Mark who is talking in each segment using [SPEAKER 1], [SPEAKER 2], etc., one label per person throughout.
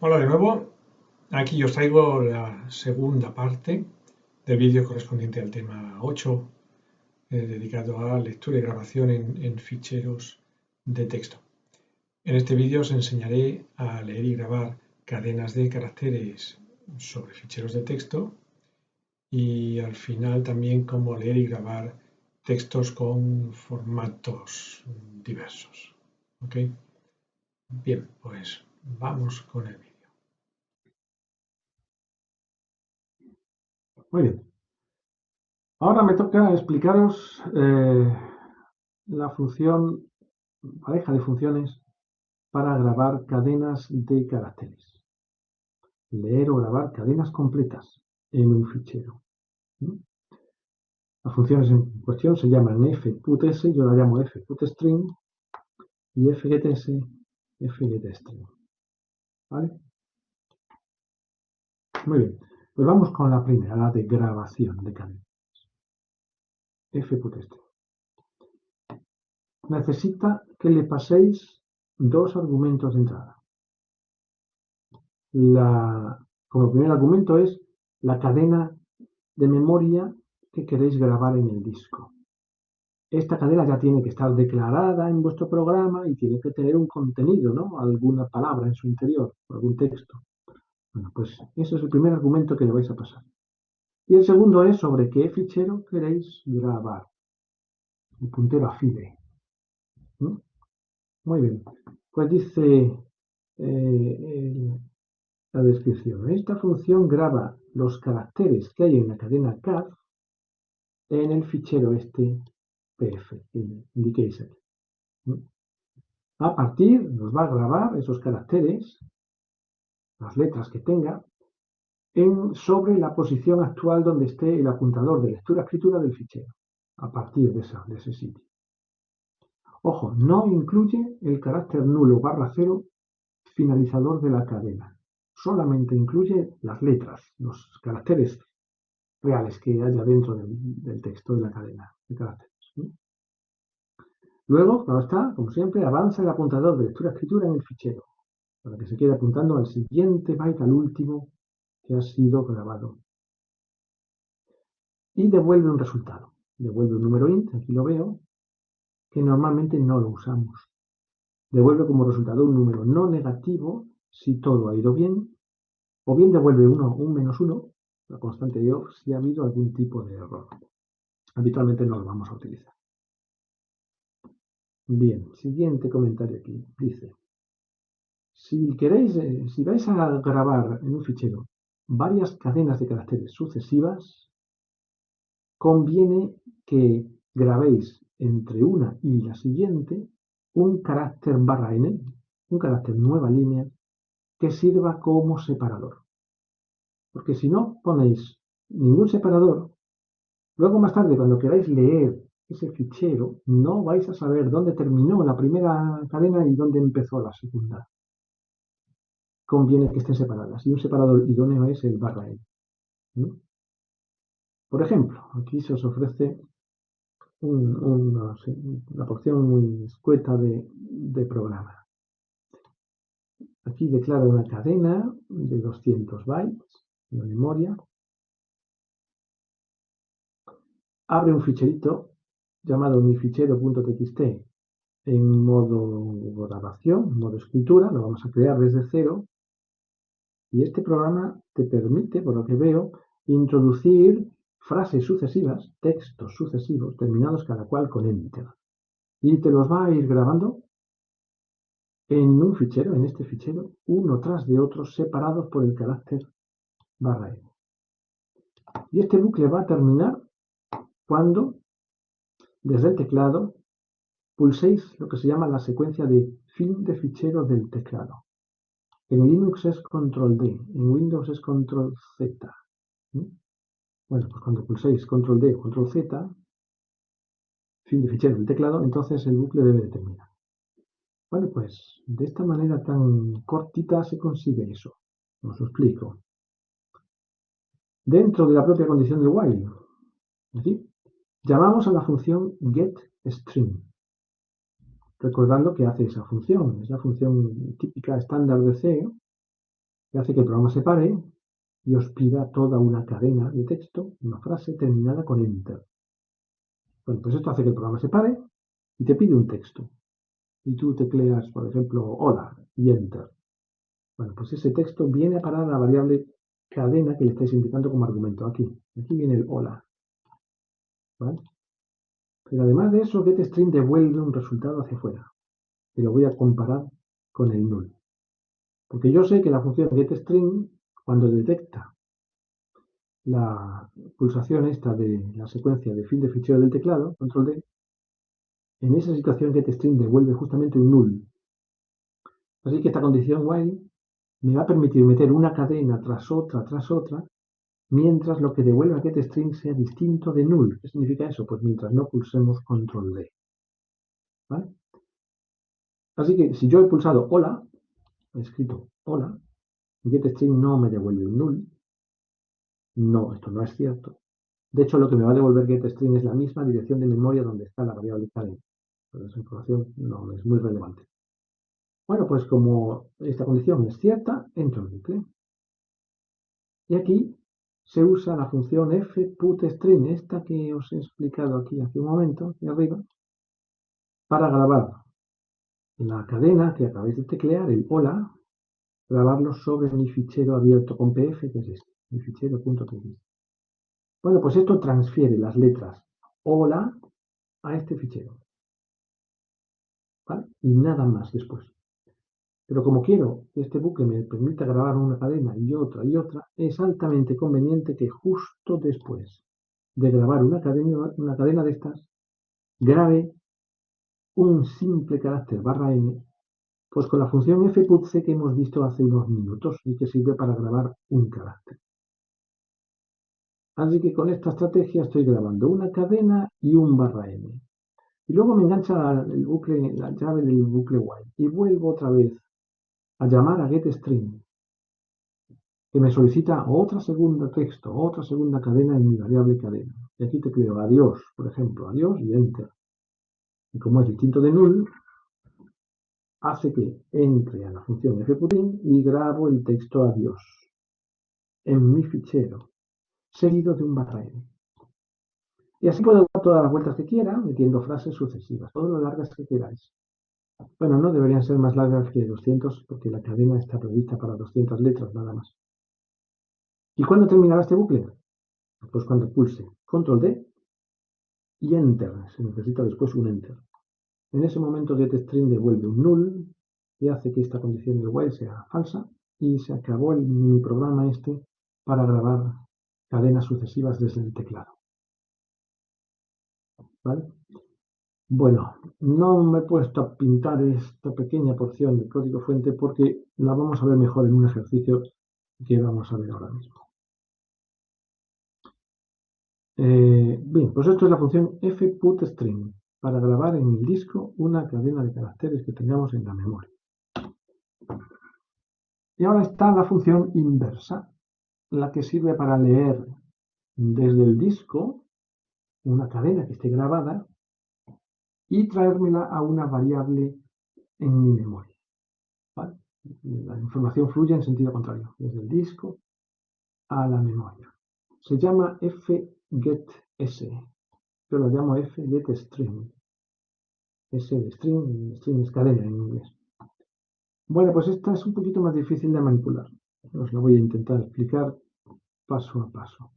[SPEAKER 1] Hola de nuevo, aquí os traigo la segunda parte del vídeo correspondiente al tema 8, dedicado a lectura y grabación en ficheros de texto. En este vídeo os enseñaré a leer y grabar cadenas de caracteres sobre ficheros de texto y al final también cómo leer y grabar textos con formatos diversos. ¿Ok? Bien, pues vamos con el vídeo.
[SPEAKER 2] Muy bien. Ahora me toca explicaros la función, pareja de funciones para grabar cadenas de caracteres. Leer o grabar cadenas completas en un fichero. Las funciones en cuestión se llaman fputS, yo la llamo fputstring, y fgetS, fgetstring. ¿Vale? Muy bien. Pues vamos con la primera, la de grabación de cadenas. fputstring. Necesita que le paséis dos argumentos de entrada. Como primer argumento es la cadena de memoria que queréis grabar en el disco. Esta cadena ya tiene que estar declarada en vuestro programa y tiene que tener un contenido, ¿no? Alguna palabra en su interior, algún texto. Bueno, pues ese es el primer argumento que le vais a pasar. Y el segundo es sobre qué fichero queréis grabar. El puntero a file. ¿Mm? Muy bien. Pues dice la descripción. Esta función graba los caracteres que hay en la cadena cat en el fichero este pf, que indiquéis aquí. A partir, nos va a grabar esos caracteres, las letras que tenga, sobre la posición actual donde esté el apuntador de lectura-escritura del fichero, a partir de ese sitio. Ojo, no incluye el carácter nulo /0 finalizador de la cadena. Solamente incluye las letras, los caracteres reales que haya dentro del texto de la cadena de caracteres. Luego, claro está, como siempre, avanza el apuntador de lectura-escritura en el fichero, para que se quede apuntando al siguiente byte, al último que ha sido grabado. Y devuelve un resultado. Devuelve un número int, aquí lo veo, que normalmente no lo usamos. Devuelve como resultado un número no negativo si todo ha ido bien, o bien devuelve un -1, la constante de off, si ha habido algún tipo de error. Habitualmente no lo vamos a utilizar. Bien, siguiente comentario aquí. Dice, si vais a grabar en un fichero varias cadenas de caracteres sucesivas, conviene que grabéis entre una y la siguiente un carácter /n, un carácter nueva línea, que sirva como separador. Porque si no ponéis ningún separador, luego más tarde cuando queráis leer ese fichero, no vais a saber dónde terminó la primera cadena y dónde empezó la segunda. Conviene que estén separadas. Y un separador idóneo es el /n. Por ejemplo, aquí se os ofrece una porción muy escueta de programa. Aquí declara una cadena de 200 bytes de memoria. Abre un ficherito llamado mifichero.txt en modo grabación, modo escritura. Lo vamos a crear desde cero. Y este programa te permite, por lo que veo, introducir frases sucesivas, textos sucesivos, terminados cada cual con enter. Y te los va a ir grabando en un fichero, en este fichero, uno tras de otro, separados por el carácter /n. Y este bucle va a terminar cuando, desde el teclado, pulséis lo que se llama la secuencia de fin de fichero del teclado. En Linux es control D, en Windows es control Z. Bueno, pues cuando pulséis control D o control Z, fin de fichero del teclado, entonces el bucle debe de terminar. Bueno, pues de esta manera tan cortita se consigue eso. Os lo explico. Dentro de la propia condición del while, ¿sí? Llamamos a la función getString. Recordando que hace esa función. Es la función típica estándar de C, que hace que el programa se pare y os pida toda una cadena de texto, una frase terminada con Enter. Bueno, pues esto hace que el programa se pare y te pide un texto. Y tú tecleas, por ejemplo, hola y Enter. Bueno, pues ese texto viene a parar a la variable cadena que le estáis indicando como argumento aquí. Aquí viene el hola. ¿Vale? Pero además de eso, getString devuelve un resultado hacia afuera. Y lo voy a comparar con el null. Porque yo sé que la función getString, cuando detecta la pulsación esta de la secuencia de fin de fichero del teclado, control D, en esa situación getString devuelve justamente un null. Así que esta condición while me va a permitir meter una cadena tras otra, mientras lo que devuelve a getString sea distinto de null. ¿Qué significa eso? Pues mientras no pulsemos control D. ¿Vale? Así que si yo he pulsado hola, he escrito hola, getString no me devuelve un null. No, esto no es cierto. De hecho, lo que me va a devolver getString es la misma dirección de memoria donde está la variable cadena. Pero esa información no es muy relevante. Bueno, pues como esta condición es cierta, entro el bucle. Y aquí se usa la función fputString, esta que os he explicado aquí hace un momento, aquí arriba, para grabar la cadena que acabáis de teclear, el hola, grabarlo sobre mi fichero abierto con pf, que es este, mi fichero.txt. Bueno, pues esto transfiere las letras hola a este fichero, ¿vale? Y nada más después. Pero como quiero que este bucle me permita grabar una cadena y otra, es altamente conveniente que justo después de grabar una cadena de estas, grabe un simple carácter --n, pues con la función fputC que hemos visto hace unos minutos y que sirve para grabar un carácter. Así que con esta estrategia estoy grabando una cadena y un --n. Y luego me engancha la llave del bucle while y vuelvo otra vez a llamar a getString, que me solicita otra segunda cadena en mi variable cadena. Y aquí tecleo adiós, por ejemplo, adiós y enter. Y como es distinto de null, hace que entre a la función fputIn y grabo el texto adiós en mi fichero, seguido de un --n. Y así puedo dar todas las vueltas que quiera, metiendo frases sucesivas, todas las largas que queráis. Bueno, no deberían ser más largas que 200, porque la cadena está prevista para 200 letras nada más. ¿Y cuándo terminará este bucle? Pues cuando pulse control D y enter. Se necesita después un enter. En ese momento getString devuelve un null y hace que esta condición del while sea falsa y se acabó el mini programa este para grabar cadenas sucesivas desde el teclado. ¿Vale? Bueno, no me he puesto a pintar esta pequeña porción de código fuente porque la vamos a ver mejor en un ejercicio que vamos a ver ahora mismo. Bien, pues esto es la función fputString para grabar en el disco una cadena de caracteres que tengamos en la memoria. Y ahora está la función inversa, la que sirve para leer desde el disco una cadena que esté grabada y traérmela a una variable en mi memoria. ¿Vale? La información fluye en sentido contrario, desde el disco a la memoria. Se llama fgetS. Yo lo llamo fgetString. S de string es cadena en inglés. Bueno, pues esta es un poquito más difícil de manipular. Os la voy a intentar explicar paso a paso.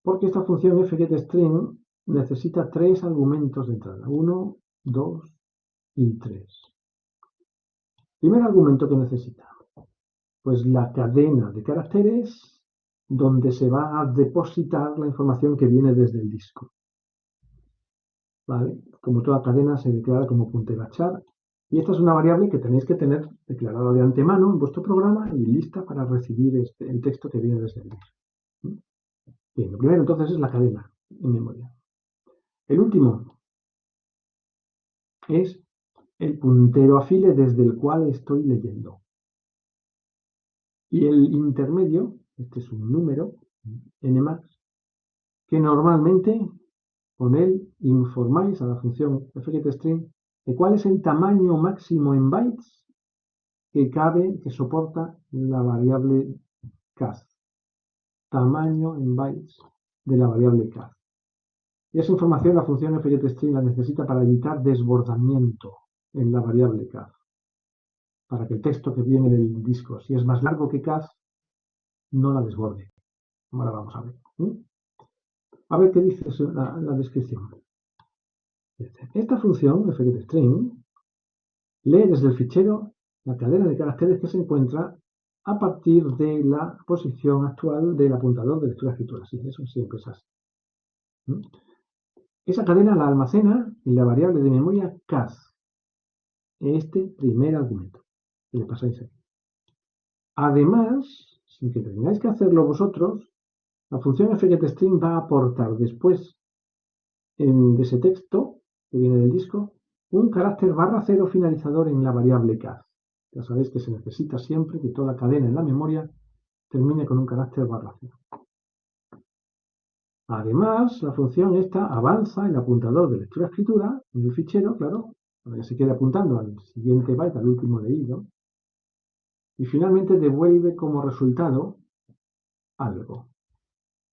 [SPEAKER 2] Porque esta función fgetString necesita 3 argumentos de entrada. 1, 2 y 3. Primer argumento que necesita, pues la cadena de caracteres donde se va a depositar la información que viene desde el disco. ¿Vale? Como toda cadena se declara como puntero a char. Y esta es una variable que tenéis que tener declarada de antemano en vuestro programa y lista para recibir el texto que viene desde el disco. Bien, lo primero entonces es la cadena en memoria. El último es el puntero a file desde el cual estoy leyendo. Y el intermedio, este es un número, nmax, que normalmente con él informáis a la función fgetString de cuál es el tamaño máximo en bytes que soporta la variable caz, tamaño en bytes de la variable caz. Y esa información la función fgetString la necesita para evitar desbordamiento en la variable caz, para que el texto que viene del disco, si es más largo que caz, no la desborde. Ahora vamos a ver. A ver qué dice la descripción. Esta función fgetString lee desde el fichero la cadena de caracteres que se encuentra a partir de la posición actual del apuntador de lectura-escritura. Sí, eso siempre es así. Esa cadena la almacena en la variable de memoria caz, este primer argumento que le pasáis aquí. Además, sin que tengáis que hacerlo vosotros, la función fgetString va a aportar después de ese texto que viene del disco un carácter ∑ finalizador en la variable caz. Ya sabéis que se necesita siempre que toda cadena en la memoria termine con un carácter ∑. Además, la función esta avanza el apuntador de lectura-escritura en el fichero, claro, para que se quede apuntando al siguiente byte, al último leído, y finalmente devuelve como resultado algo.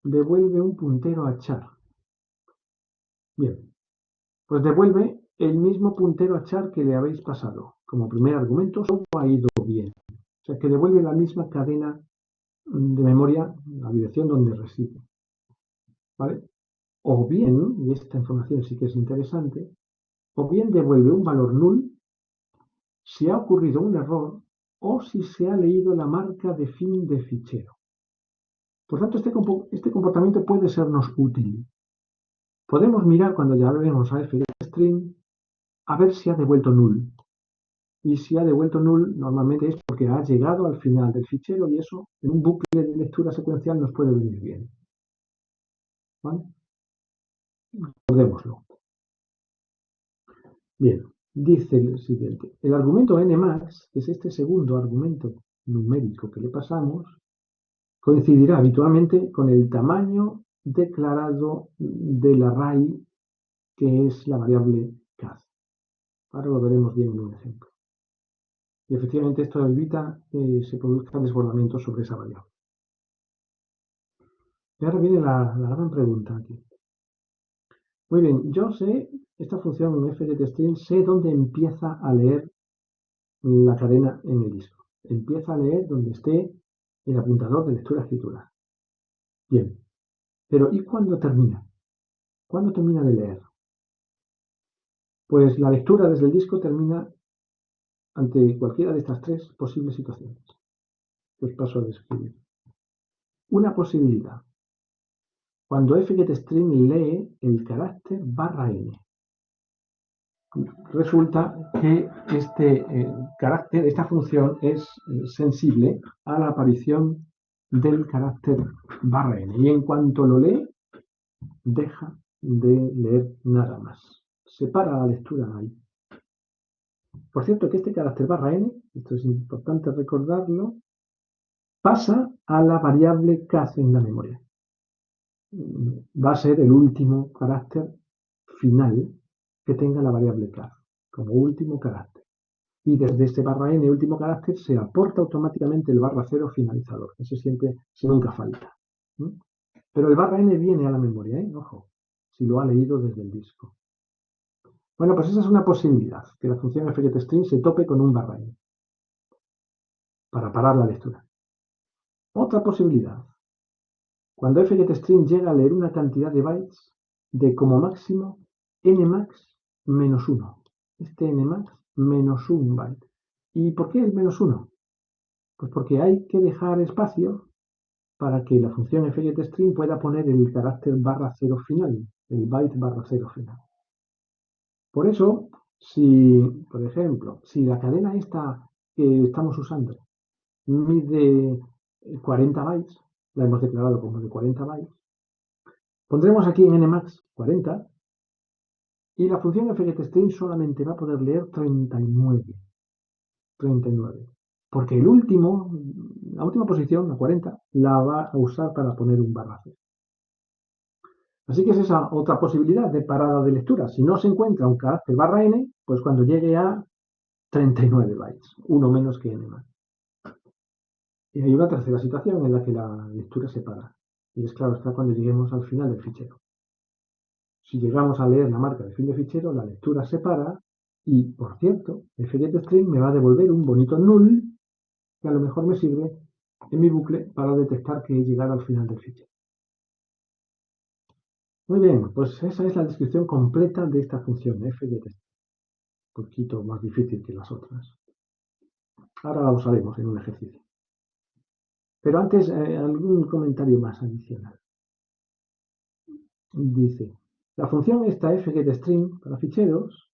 [SPEAKER 2] Devuelve un puntero a char. Bien, pues devuelve el mismo puntero a char que le habéis pasado. Como primer argumento, todo ha ido bien. O sea, que devuelve la misma cadena de memoria, la dirección donde reside. ¿Vale? O bien, y esta información sí que es interesante, o bien devuelve un valor null si ha ocurrido un error o si se ha leído la marca de fin de fichero. Por tanto, este comportamiento puede sernos útil. Podemos mirar cuando ya vemos a fgetString a ver si ha devuelto null. Y si ha devuelto null, normalmente es porque ha llegado al final del fichero y eso en un bucle de lectura secuencial nos puede venir bien. ¿Vale? Recordémoslo. Bien, dice el siguiente. El argumento nmax, que es este segundo argumento numérico que le pasamos, coincidirá habitualmente con el tamaño declarado del array, que es la variable caz. Ahora lo veremos bien en un ejemplo. Y efectivamente esto evita que se produzcan desbordamientos sobre esa variable. Y ahora viene la gran pregunta aquí. Muy bien, yo sé, esta función fgetString, sé dónde empieza a leer la cadena en el disco. Empieza a leer donde esté el apuntador de lectura-escritura. Bien, pero ¿y cuándo termina? ¿Cuándo termina de leer? Pues la lectura desde el disco termina ante cualquiera de estas tres posibles situaciones que os paso a describir. Una posibilidad, cuando fgetString lee el carácter ∑n. Resulta que este carácter, esta función es sensible a la aparición del carácter ∑n y en cuanto lo lee, deja de leer nada más. Separa la lectura ahí. Por cierto que este carácter ∑n, esto es importante recordarlo, pasa a la variable caz en la memoria. Va a ser el último carácter final que tenga la variable caz, como último carácter. Y desde este ∑n último carácter se aporta automáticamente el ∑0 finalizador. Ese nunca falta. Pero el ∑n viene a la memoria, ojo, si lo ha leído desde el disco. Bueno, pues esa es una posibilidad, que la función fgetString se tope con un ∑n para parar la lectura. Otra posibilidad, cuando fgetString llega a leer una cantidad de bytes de como máximo nmax menos 1. Este nmax menos 1 byte. ¿Y por qué el menos 1? Pues porque hay que dejar espacio para que la función fgetString pueda poner el carácter ∑0 final, el byte ∑0 final. Por eso, por ejemplo, si la cadena esta que estamos usando mide 40 bytes, la hemos declarado como de 40 bytes, pondremos aquí en nmax 40 y la función fgetString solamente va a poder leer 39. Porque la última posición, la 40, la va a usar para poner un ∑0. Así que es esa otra posibilidad de parada de lectura. Si no se encuentra un carácter ∑n, pues cuando llegue a 39 bytes, uno menos que n más. Y hay una tercera situación en la que la lectura se para. Y es claro, está cuando lleguemos al final del fichero. Si llegamos a leer la marca de fin de fichero, la lectura se para y, por cierto, fgetString me va a devolver un bonito null que a lo mejor me sirve en mi bucle para detectar que he llegado al final del fichero. Muy bien, pues esa es la descripción completa de esta función fgetString. Un poquito más difícil que las otras. Ahora la usaremos en un ejercicio. Pero antes, algún comentario más adicional. Dice, la función esta fgetString para ficheros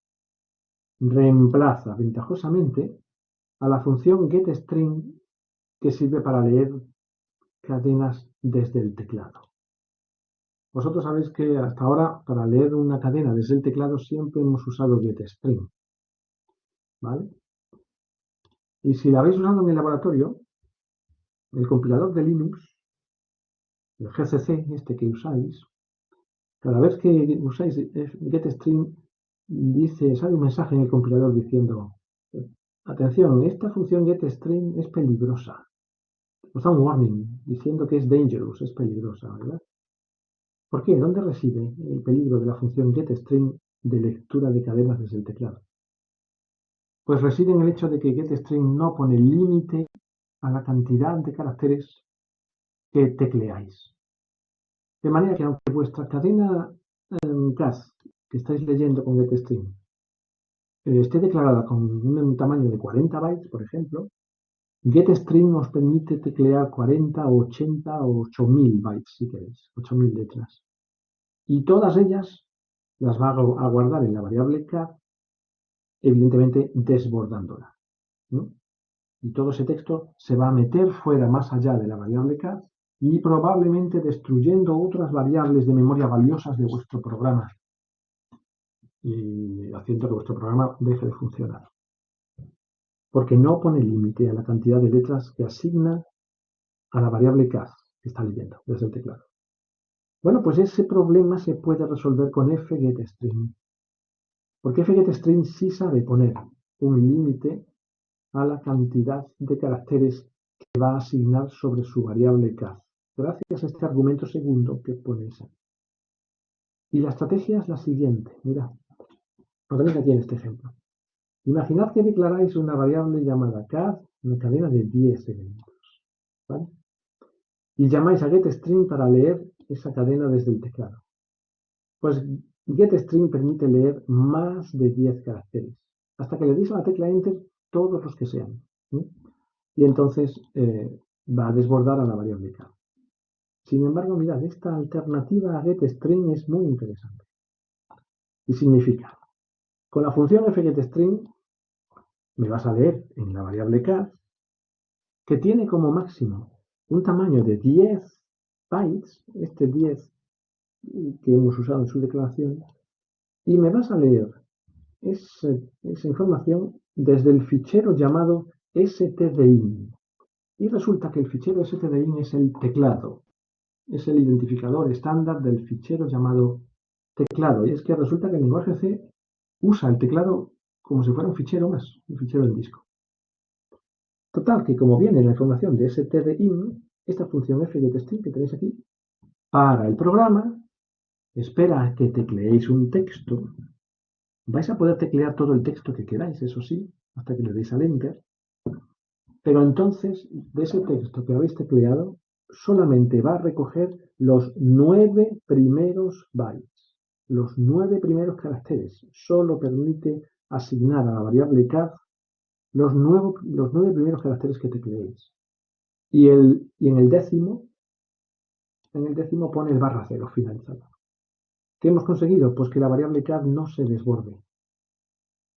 [SPEAKER 2] reemplaza ventajosamente a la función getString que sirve para leer cadenas desde el teclado. Vosotros sabéis que hasta ahora para leer una cadena desde el teclado siempre hemos usado getString, ¿vale? Y si la habéis usado en el laboratorio, el compilador de Linux, el GCC, este que usáis, cada vez que usáis getString, sale un mensaje en el compilador diciendo: atención, esta función getString es peligrosa. Os da un warning diciendo que es dangerous, es peligrosa, ¿verdad? ¿Por qué? ¿Dónde reside el peligro de la función getString de lectura de cadenas desde el teclado? Pues reside en el hecho de que getString no pone límite a la cantidad de caracteres que tecleáis. De manera que aunque vuestra cadena CAS que estáis leyendo con getString esté declarada con un tamaño de 40 bytes, por ejemplo, getString os permite teclear 40 o 80 o 8000 bytes, si queréis, 8000 letras. Y todas ellas las va a guardar en la variable cat, evidentemente desbordándola, ¿no? Y todo ese texto se va a meter fuera, más allá de la variable cat, y probablemente destruyendo otras variables de memoria valiosas de vuestro programa y haciendo que vuestro programa deje de funcionar. Porque no pone límite a la cantidad de letras que asigna a la variable cat que está leyendo desde el teclado. Bueno, pues ese problema se puede resolver con fgetString. Porque fgetString sí sabe poner un límite a la cantidad de caracteres que va a asignar sobre su variable cat, gracias a este argumento segundo que ponéis aquí. Y la estrategia es la siguiente, mirad, lo tenéis aquí en este ejemplo. Imaginad que declaráis una variable llamada cat, una cadena de 10 elementos, ¿vale? Y llamáis a getString para leer esa cadena desde el teclado. Pues getString permite leer más de 10 caracteres, hasta que le deis a la tecla Enter todos los que sean, ¿sí? Y entonces va a desbordar a la variable cat. Sin embargo, mirad, esta alternativa a getString es muy interesante. Y significa, con la función fgetString me vas a leer en la variable cat, que tiene como máximo un tamaño de 10 bytes, este 10 que hemos usado en su declaración, y me vas a leer esa información desde el fichero llamado stdin. Y resulta que el fichero stdin es el teclado, es el identificador estándar del fichero llamado teclado. Y es que resulta que el lenguaje C usa el teclado como si fuera un fichero más, un fichero en disco. Total, que como viene la información de stdin, esta función fgetString que tenéis aquí, para el programa, espera a que tecleéis un texto. Vais a poder teclear todo el texto que queráis, eso sí, hasta que le deis al Enter. Pero entonces, de ese texto que habéis tecleado, solamente va a recoger los 9 primeros bytes, los 9 primeros caracteres. Solo permite asignar a la variable cat los 9 primeros caracteres que tecleéis. Y en el décimo pone el /0 finalizado. ¿Qué hemos conseguido? Pues que la variable cat no se desborde,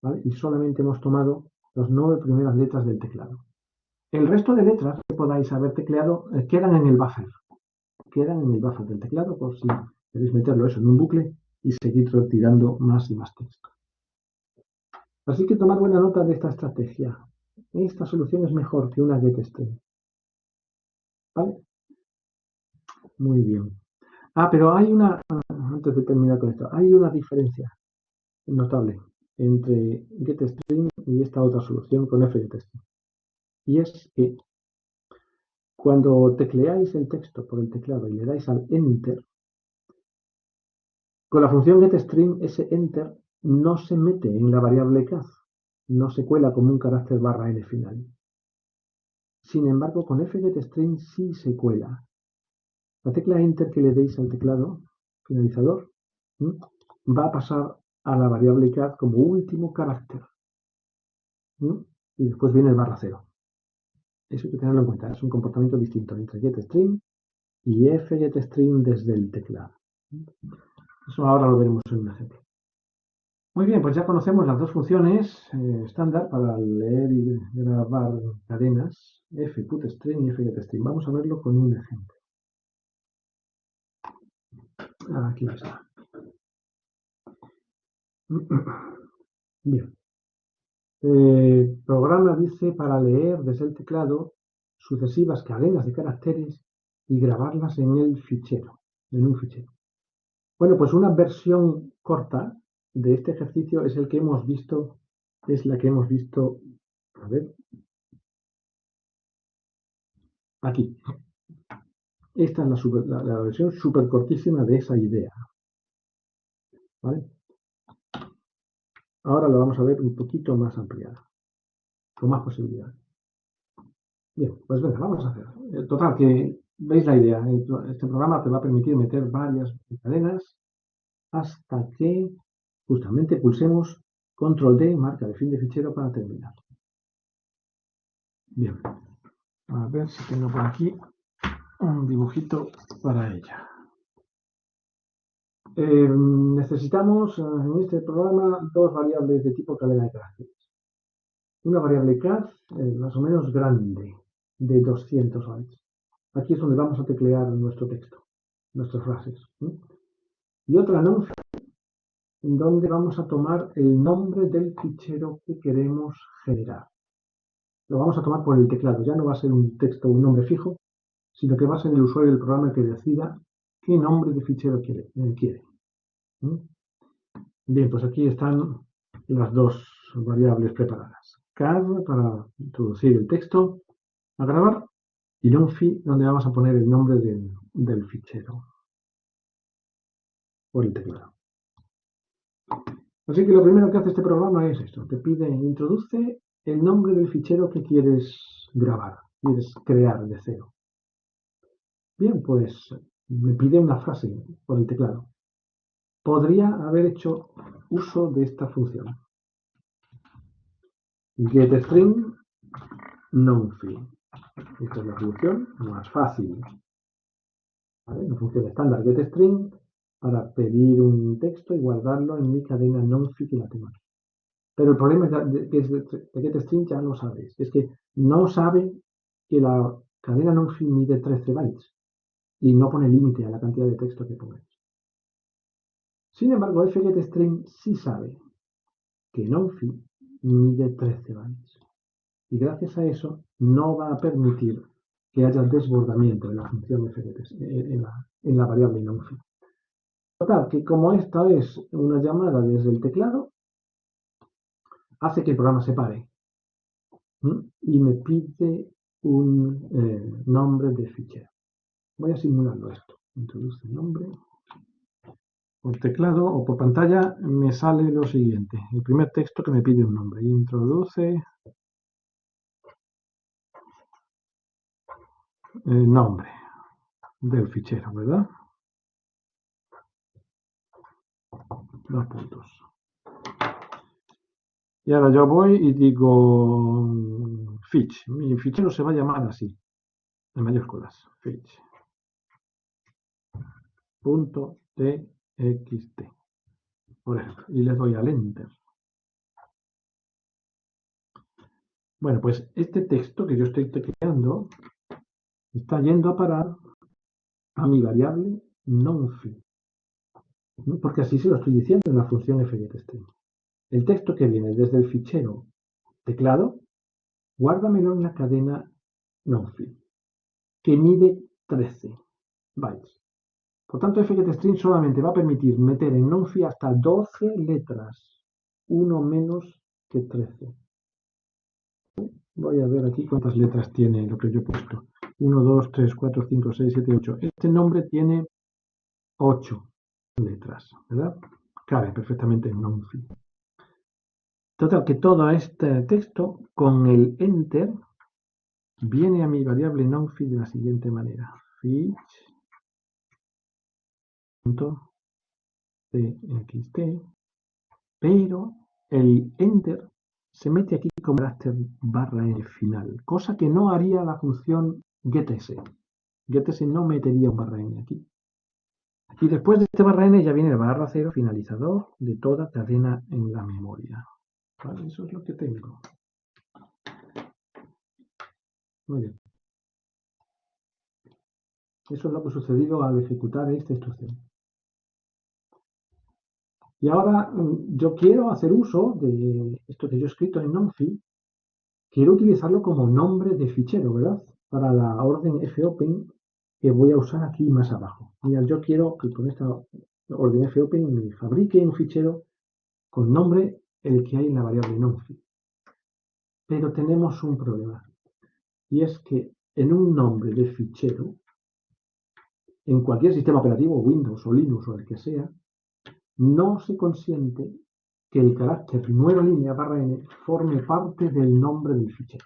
[SPEAKER 2] ¿vale? Y solamente hemos tomado las 9 primeras letras del teclado. El resto de letras que podáis haber tecleado quedan en el buffer. Quedan en el buffer del teclado por si queréis meterlo eso en un bucle y seguir retirando más y más texto. Así que tomad buena nota de esta estrategia. Esta solución es mejor que una getString. ¿Vale? Muy bien. Pero hay antes de terminar con esto, hay una diferencia notable. entre getString y esta otra solución con fgetString. Y es que cuando tecleáis el texto por el teclado y le dais al Enter, con la función getString ese Enter no se mete en la variable cath, no se cuela como un carácter /n final. Sin embargo, con fgetString sí se cuela. La tecla Enter que le deis al teclado finalizador va a pasar a la variable cath como último carácter. Y después viene el /0. Eso hay que tenerlo en cuenta. Es un comportamiento distinto entre getString y fgetString desde el teclado. Eso ahora lo veremos en un ejemplo. Muy bien, pues ya conocemos las dos funciones estándar para leer y grabar cadenas, fputString y fgetString. Vamos a verlo con un ejemplo. Aquí está. Bien. El programa dice para leer desde el teclado sucesivas cadenas de caracteres y grabarlas en el fichero, en un fichero. Bueno, pues una versión corta de este ejercicio es la que hemos visto, a ver, aquí. Esta es la versión súper cortísima de esa idea. ¿Vale? Ahora lo vamos a ver un poquito más ampliada, con más posibilidades. Bien, pues venga, vamos a hacer. Total, que veis la idea. Este programa te va a permitir meter varias cadenas hasta que justamente pulsemos Control D, marca de fin de fichero para terminar. Bien, a ver si tengo por aquí un dibujito para ella. Necesitamos en este programa dos variables de tipo cadena de caracteres. Una variable cath más o menos grande, de 200 bytes. Aquí es donde vamos a teclear nuestro texto, nuestras frases. Y otra non donde vamos a tomar el nombre del fichero que queremos generar. Lo vamos a tomar por el teclado, ya no va a ser un texto o un nombre fijo, sino que va a ser el usuario del programa el que decida qué nombre de fichero quiere. Bien, pues aquí están las dos variables preparadas. Cath para introducir el texto a grabar y nonfi donde vamos a poner el nombre del fichero por el teclado. Así que lo primero que hace este programa es esto, te pide, introduce el nombre del fichero que quieres grabar, quieres crear de cero. Bien, pues me pide una frase por el teclado. Podría haber hecho uso de esta función. getString nonfi. Esta es la función más fácil. ¿Vale? Una función estándar getString para pedir un texto y guardarlo en mi cadena nonfi que la tengo aquí. Pero el problema de getString ya lo sabéis, es que no sabe que la cadena nonfi mide 13 bytes y no pone límite a la cantidad de texto que pongáis. Sin embargo, fgetString sí sabe que nonfi mide 13 bytes y gracias a eso no va a permitir que haya desbordamiento en la función en la variable nonfi. Total, que como esta es una llamada desde el teclado, hace que el programa se pare y me pide un nombre de fichero. Voy a simularlo esto. Introduce nombre. Por teclado o por pantalla me sale lo siguiente. El primer texto que me pide un nombre. Introduce el nombre del fichero, ¿verdad? Dos puntos. Y ahora yo voy y digo fich. Mi fichero se va a llamar así, en mayúsculas. Fich. .txt, por ejemplo, y le doy al enter. Bueno, pues este texto que yo estoy tecleando está yendo a parar a mi variable nonfi, porque así se lo estoy diciendo en la función fgetString. El texto que viene desde el fichero teclado, guárdamelo en la cadena nonfi, que mide 13 bytes. Por tanto, fgetString solamente va a permitir meter en nonfi hasta 12 letras. 1 menos que 13. Voy a ver aquí cuántas letras tiene lo que yo he puesto. 1, 2, 3, 4, 5, 6, 7, 8. Este nombre tiene 8 letras, ¿verdad? Cabe perfectamente en NumPy. Total, que todo este texto con el enter viene a mi variable NumPy de la siguiente manera. Fitch.txt, pero el enter se mete aquí como carácter /n final, cosa que no haría la función getS. GetS no metería un /n aquí. Y después de este /n ya viene el /0 finalizador de toda cadena en la memoria. ¿Vale? Eso es lo que tengo. Muy bien. Eso es lo que ha sucedido al ejecutar esta instrucción. Y ahora yo quiero hacer uso de esto que yo he escrito en NumPy. Quiero utilizarlo como nombre de fichero, ¿verdad? Para la orden fopen que voy a usar aquí más abajo. Mira, yo quiero que con esta orden fopen me fabrique un fichero con nombre el que hay en la variable NumPy. Pero tenemos un problema. Y es que en un nombre de fichero, en cualquier sistema operativo, Windows o Linux o el que sea, no se consiente que el carácter nueva línea /n forme parte del nombre del fichero.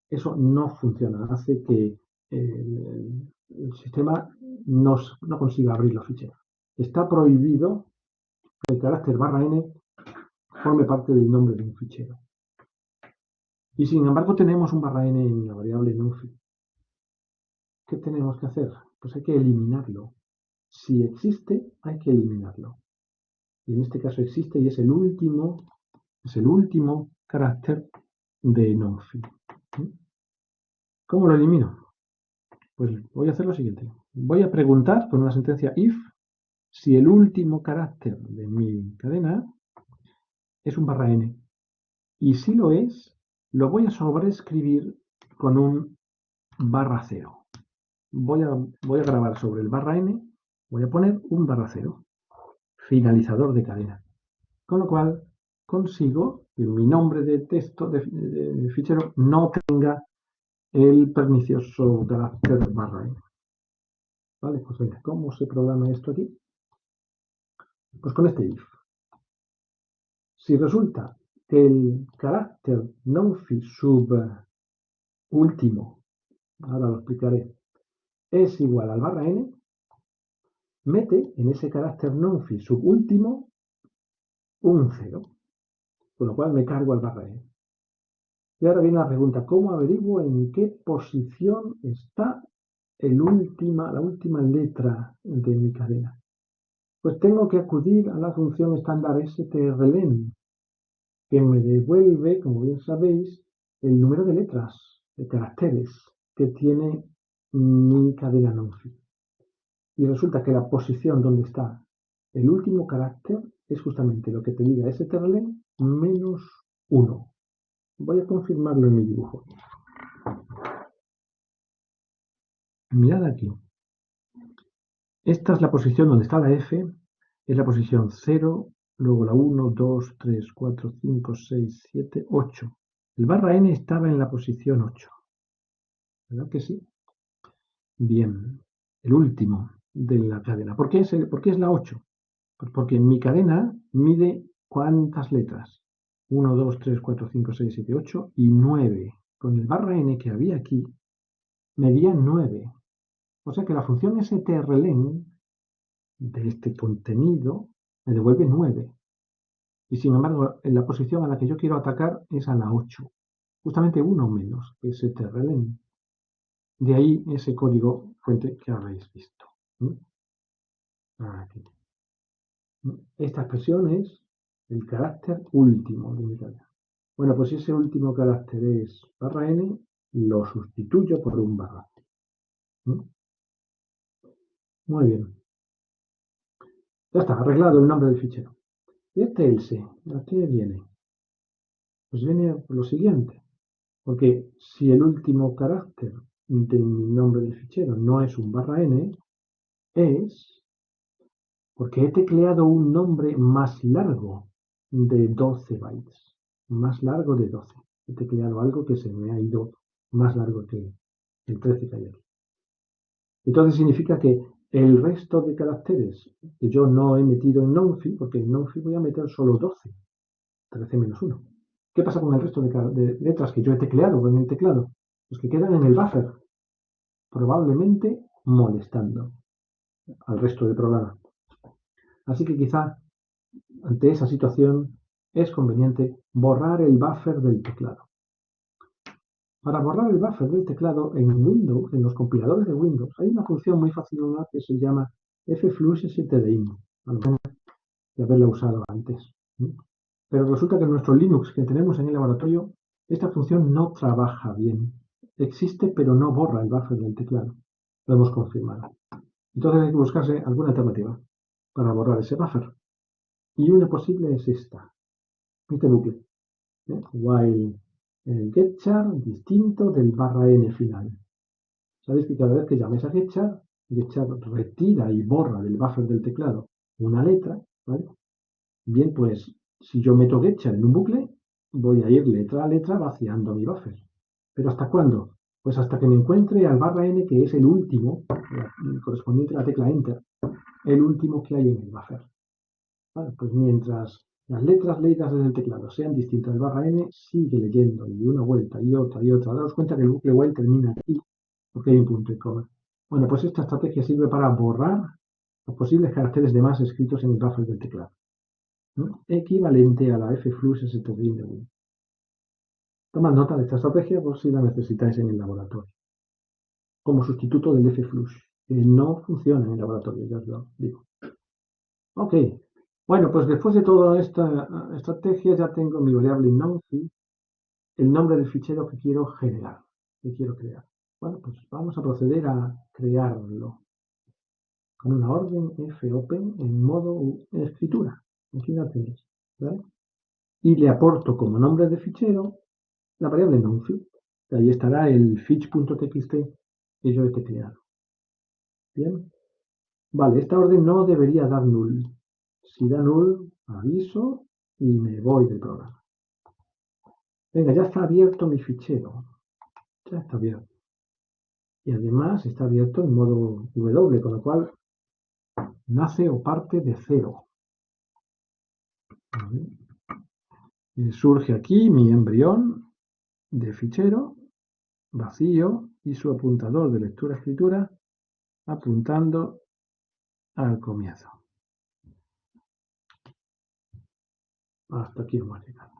[SPEAKER 2] Eso no funciona, hace que el sistema no consiga abrir los ficheros. Está prohibido que el carácter /n forme parte del nombre de un fichero. Y sin embargo tenemos un /n en la variable NumPy. ¿Qué tenemos que hacer? Pues hay que eliminarlo. Si existe, hay que eliminarlo. Y en este caso existe y es el último carácter de NumPy. ¿Cómo lo elimino? Pues voy a hacer lo siguiente. Voy a preguntar con una sentencia if si el último carácter de mi cadena es un /n. Y si lo es, lo voy a sobreescribir con un /0. Voy a grabar sobre el /n, voy a poner un /0, finalizador de cadena. Con lo cual consigo que mi nombre de texto de fichero no tenga el pernicioso carácter /n. Vale, pues venga, ¿cómo se programa esto aquí? Pues con este if. Si resulta que el carácter NumPy sub último, ahora lo explicaré, es igual al /n, mete en ese carácter NumPy sub último un 0, con lo cual me cargo al /n. Y ahora viene la pregunta, ¿cómo averiguo en qué posición está la última letra de mi cadena? Pues tengo que acudir a la función estándar strlen, que me devuelve, como bien sabéis, el número de letras, de caracteres que tiene mi cadena NumPy. Y resulta que la posición donde está el último carácter es justamente lo que te diga strlen -1. Voy a confirmarlo en mi dibujo. Mirad aquí. Esta es la posición donde está la F, es la posición 0, luego la 1, 2, 3, 4, 5, 6, 7, 8. El /n estaba en la posición 8. ¿Verdad que sí? Bien, el último de la cadena. ¿Por qué es la 8? Pues porque mi cadena mide ¿cuántas letras? 1, 2, 3, 4, 5, 6, 7, 8 y 9. Con el /n que había aquí, medía 9. O sea que la función strlen de este contenido me devuelve 9. Y sin embargo, en la posición a la que yo quiero atacar es a la 8. Justamente uno menos que strlen. De ahí ese código fuente que habéis visto. Aquí. Esta expresión es el carácter último de mi cadena. Bueno, pues si ese último carácter es /n, lo sustituyo por un /. Muy bien. Ya está, arreglado el nombre del fichero. ¿Y este else? ¿A qué viene? Pues viene por lo siguiente. Porque si el último carácter de mi nombre del fichero no es un /n, es porque he tecleado un nombre más largo de 12 bytes, más largo de 12. He tecleado algo que se me ha ido más largo que el 13 que hay aquí. Entonces significa que el resto de caracteres que yo no he metido en nonfi, porque en nonfi voy a meter solo 12, 13 menos 1. ¿Qué pasa con el resto de letras que yo he tecleado en el teclado? Pues que quedan en el buffer, probablemente molestando al resto del programa. Así que quizá ante esa situación es conveniente borrar el buffer del teclado. Para borrar el buffer del teclado en Windows, en los compiladores de Windows, hay una función muy fácil que se llama flushstdin, de haberla usado antes. Pero resulta que en nuestro Linux que tenemos en el laboratorio, esta función no trabaja bien. Existe, pero no borra el buffer del teclado. Lo hemos confirmado. Entonces hay que buscarse alguna alternativa para borrar ese buffer. Y una posible es esta. Este bucle. While getchar distinto del /n final. Sabéis que cada vez que llaméis a getchar retira y borra del buffer del teclado una letra, ¿vale? Bien, pues si yo meto getchar en un bucle, voy a ir letra a letra vaciando mi buffer. ¿Pero hasta cuándo? Pues hasta que me encuentre al /n, que es el último, correspondiente a la tecla Enter, el último que hay en el buffer. Vale, pues mientras las letras leídas desde el teclado sean distintas del /n, sigue leyendo y una vuelta y otra y otra. Daos cuenta que el bucle while termina aquí, porque hay un punto y coma. Bueno, pues esta estrategia sirve para borrar los posibles caracteres de más escritos en el buffer del teclado, ¿no? Equivalente a la flushstdin de Windows. Tomad nota de esta estrategia por si la necesitáis en el laboratorio. Como sustituto del flush, que no funciona en el laboratorio, ya os lo digo. Ok, bueno, pues después de toda esta estrategia ya tengo mi variable nonfi, el nombre del fichero que quiero generar, que quiero crear. Bueno, pues vamos a proceder a crearlo con una orden fopen en modo escritura. Aquí la tenéis, ¿vale? Y le aporto como nombre de fichero la variable nonfi. Ahí estará el fich.txt que yo he tecleado. Bien. Vale, esta orden no debería dar null. Si da null, aviso y me voy del programa. Venga, ya está abierto mi fichero. Ya está abierto. Y además está abierto en modo W, con lo cual nace o parte de cero. Surge aquí mi embrión de fichero vacío y su apuntador de lectura-escritura apuntando al comienzo. Hasta aquí hemos llegado.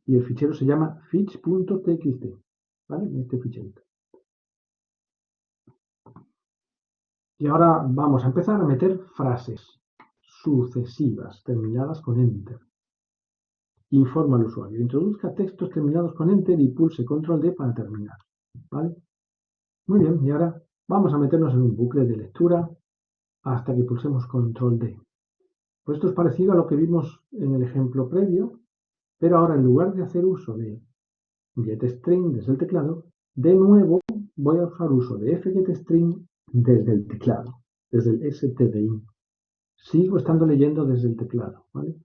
[SPEAKER 2] Y el fichero se llama fich.txt, ¿vale? Este ficherito. Y ahora vamos a empezar a meter frases sucesivas terminadas con enter. Informa al usuario. Introduzca textos terminados con enter y pulse control D para terminar. ¿Vale? Muy bien, y ahora vamos a meternos en un bucle de lectura hasta que pulsemos control D. Pues esto es parecido a lo que vimos en el ejemplo previo, pero ahora en lugar de hacer uso de getString desde el teclado, de nuevo voy a usar uso de fgetString desde el teclado, desde el stdin. Sigo estando leyendo desde el teclado, ¿vale?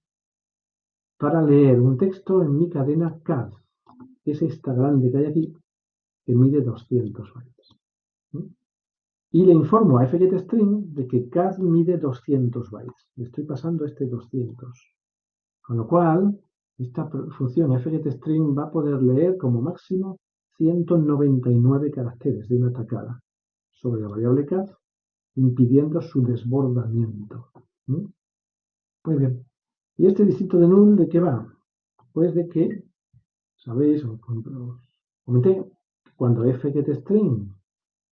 [SPEAKER 2] Para leer un texto en mi cadena CAD, que es esta grande que hay aquí, que mide 200 bytes. Y le informo a fgetString de que CAD mide 200 bytes. Le estoy pasando este 200. Con lo cual, esta función fgetString va a poder leer como máximo 199 caracteres de una tacada sobre la variable CAD, impidiendo su desbordamiento. Muy bien. ¿Y este dígito de null de qué va? Pues de que, sabéis, os comenté, cuando fgetString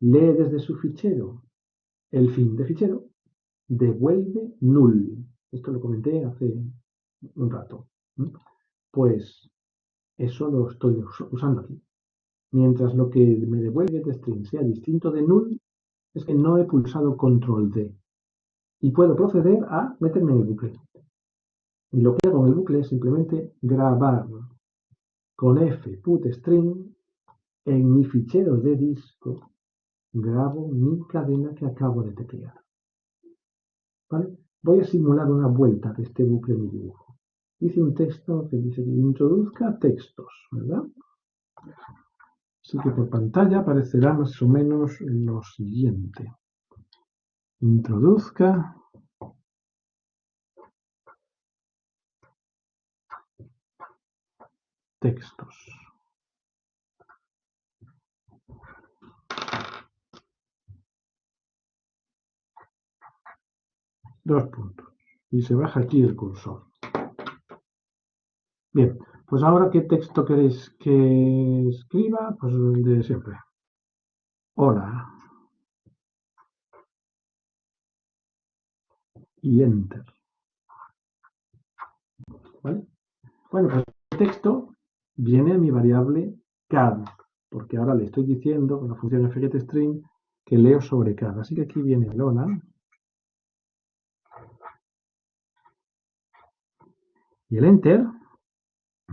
[SPEAKER 2] lee desde su fichero el fin de fichero, devuelve null. Esto lo comenté hace un rato. Pues eso lo estoy usando aquí. Mientras lo que me devuelve getString sea distinto de null, es que no he pulsado control D. Y puedo proceder a meterme en el bucle. Y lo que hago en el bucle es simplemente grabar con fputString en mi fichero de disco. Grabo mi cadena que acabo de teclear. ¿Vale? Voy a simular una vuelta de este bucle en mi dibujo. Dice un texto que dice que introduzca textos, ¿verdad? Así que por pantalla aparecerá más o menos lo siguiente. Introduzca textos. Dos puntos. Y se baja aquí el cursor. Bien, pues ahora, ¿qué texto queréis que escriba? Pues el de siempre. Hola. Y Enter. ¿Vale? Bueno, pues el texto viene a mi variable cad, porque ahora le estoy diciendo con la función fgetString que leo sobre cad. Así que aquí viene el hola. Y el enter